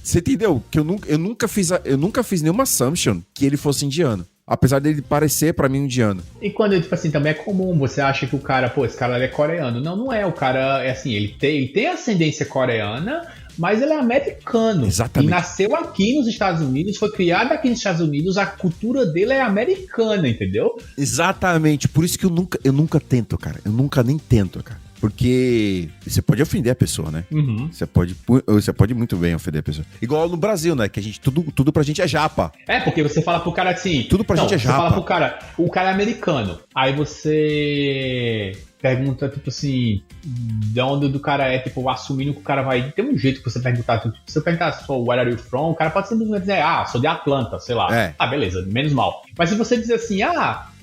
você entendeu? Que eu nunca fiz nenhuma assumption que ele fosse indiano. Apesar dele parecer pra mim indiano. E quando, tipo assim, também é comum, você acha que o cara, esse cara é coreano. Não é, o cara é assim, ele tem ascendência coreana, mas ele é americano. Exatamente. E nasceu aqui nos Estados Unidos, foi criado aqui nos Estados Unidos, a cultura dele é americana, entendeu? Exatamente, por isso que eu nunca tento, cara. Eu nunca nem tento, cara. Porque você pode ofender a pessoa, né? Você pode muito bem ofender a pessoa. Igual no Brasil, né? Que a gente, tudo pra gente é japa. Porque você fala pro cara assim... Tudo pra gente é japa. Você fala pro cara, o cara é americano. Aí você... pergunta, tipo assim, de onde do cara é, tipo, assumindo que o cara vai... Tem um jeito que você perguntar, tipo, se você perguntar where are you from, o cara pode simplesmente dizer, sou de Atlanta, sei lá. Beleza, menos mal. Mas se você dizer assim,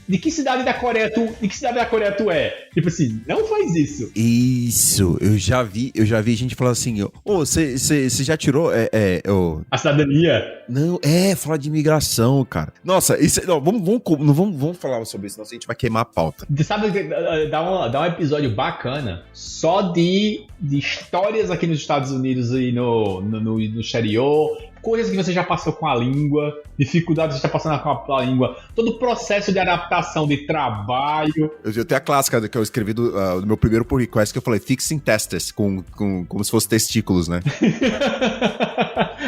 de que cidade da Coreia tu é? Tipo assim, não faz isso. Isso, eu já vi gente falando assim, você já tirou a cidadania? Não, falar de imigração, cara. Nossa, isso, não vamos falar sobre isso, senão a gente vai queimar a pauta. Sabe, dá um episódio bacana só de histórias aqui nos Estados Unidos e no exterior, coisas que você já passou com a língua, dificuldades que você está passando com a língua, todo o processo de adaptação de trabalho. Eu tenho a clássica que eu escrevi do meu primeiro pull request, que eu falei fixing testes, como se fosse testículos, né?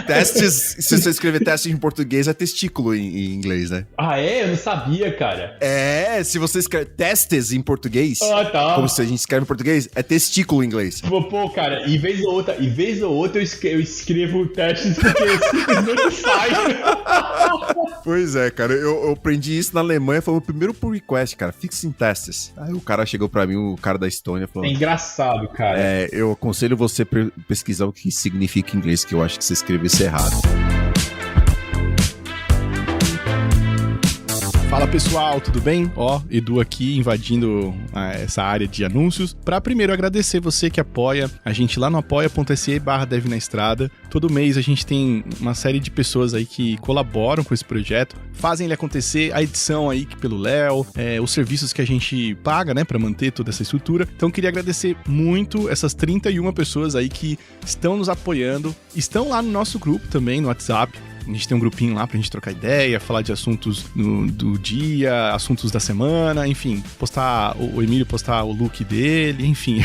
Testes, se você escrever testes em português, é testículo em inglês, né? Ah, é? Eu não sabia, cara. Se você escreve testes em português, tá. como se a gente escreve em português, é testículo em inglês. Pô, cara, em vez ou outra eu escrevo testes porque simplesmente sai. Pois é, cara, eu aprendi isso na Alemanha, foi o meu primeiro pull request, cara, fixing testes. Aí o cara chegou pra mim, o cara da Estônia, falou... É engraçado, cara. Eu aconselho você pesquisar o que significa em inglês, que eu acho que você escreveu isso errado. Fala pessoal, tudo bem? Edu aqui invadindo essa área de anúncios. Para primeiro agradecer você que apoia a gente lá no apoia.se/devnaestrada. Todo mês a gente tem uma série de pessoas aí que colaboram com esse projeto, fazem ele acontecer, a edição aí pelo Léo, os serviços que a gente paga, né, para manter toda essa estrutura. Então queria agradecer muito essas 31 pessoas aí que estão nos apoiando, estão lá no nosso grupo também, no WhatsApp. A gente tem um grupinho lá pra gente trocar ideia, falar de assuntos do dia, assuntos da semana, enfim, o Emílio postar o look dele, enfim.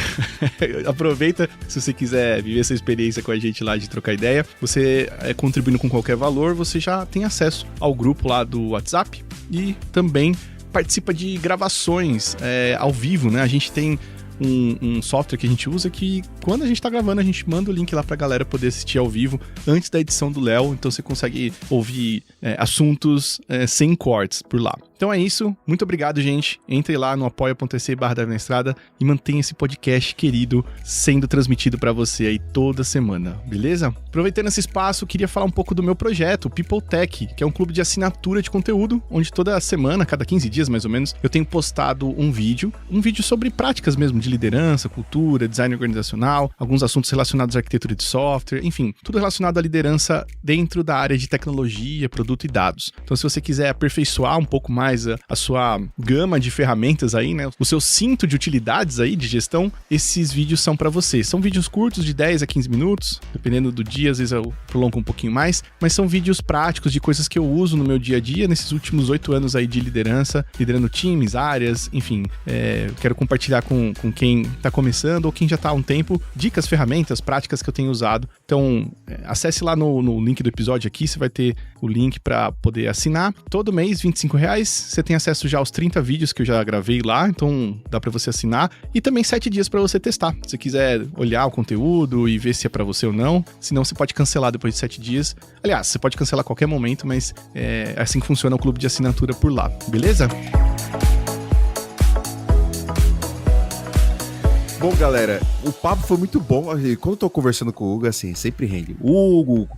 Aproveita, se você quiser viver essa experiência com a gente lá de trocar ideia. Você contribuindo com qualquer valor, você já tem acesso ao grupo lá do WhatsApp e também participa de gravações ao vivo, né? A gente tem um software que a gente usa que, quando a gente tá gravando, a gente manda o link lá pra galera poder assistir ao vivo antes da edição do Léo, então você consegue ouvir assuntos sem cortes por lá. Então é isso, muito obrigado, gente. Entre lá no apoia.se/devnaestrada e mantenha esse podcast querido sendo transmitido pra você aí toda semana, beleza? Aproveitando esse espaço, queria falar um pouco do meu projeto, o People Tech, que é um clube de assinatura de conteúdo, onde toda semana, cada 15 dias mais ou menos, eu tenho postado um vídeo sobre práticas mesmo de liderança, cultura, design organizacional, alguns assuntos relacionados à arquitetura de software, enfim, tudo relacionado à liderança dentro da área de tecnologia, produto e dados. Então, se você quiser aperfeiçoar um pouco mais a sua gama de ferramentas aí, né, o seu cinto de utilidades aí de gestão, esses vídeos são para você. São vídeos curtos de 10 a 15 minutos, dependendo do dia, às vezes eu prolongo um pouquinho mais, mas são vídeos práticos de coisas que eu uso no meu dia a dia, nesses últimos 8 anos aí de liderança, liderando times, áreas, enfim, quero compartilhar com quem tá começando ou quem já tá há um tempo, dicas, ferramentas, práticas que eu tenho usado. Então, acesse lá no link do episódio aqui, você vai ter o link para poder assinar. Todo mês, R$25, você tem acesso já aos 30 vídeos que eu já gravei lá, então dá para você assinar. E também 7 dias para você testar. Se você quiser olhar o conteúdo e ver se é para você ou não, senão você pode cancelar depois de 7 dias. Aliás, você pode cancelar a qualquer momento, mas é assim que funciona o clube de assinatura por lá, beleza? Bom, galera, o papo foi muito bom. Quando eu tô conversando com o Hugo, assim, sempre rende. O Hugo,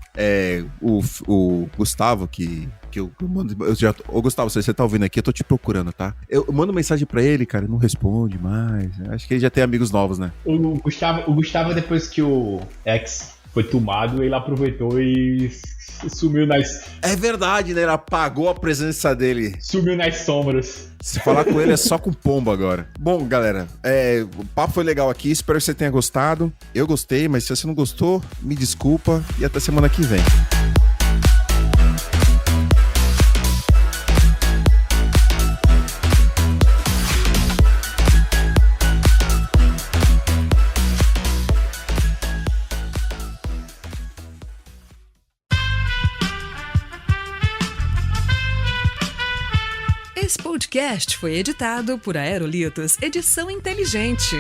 o Gustavo, que eu mando... Ô, Gustavo, se você tá ouvindo aqui, eu tô te procurando, tá? Eu mando mensagem pra ele, cara, não responde mais. Acho que ele já tem amigos novos, né? O Gustavo, depois que o X foi tomado, ele aproveitou e sumiu nas... É verdade, né? Ele apagou a presença dele. Sumiu nas sombras. Se falar com ele é só com pombo agora. Bom, galera, o papo foi legal aqui. Espero que você tenha gostado. Eu gostei, mas se você não gostou, me desculpa. E até semana que vem. Esse podcast foi editado por Aerolitos Edição Inteligente.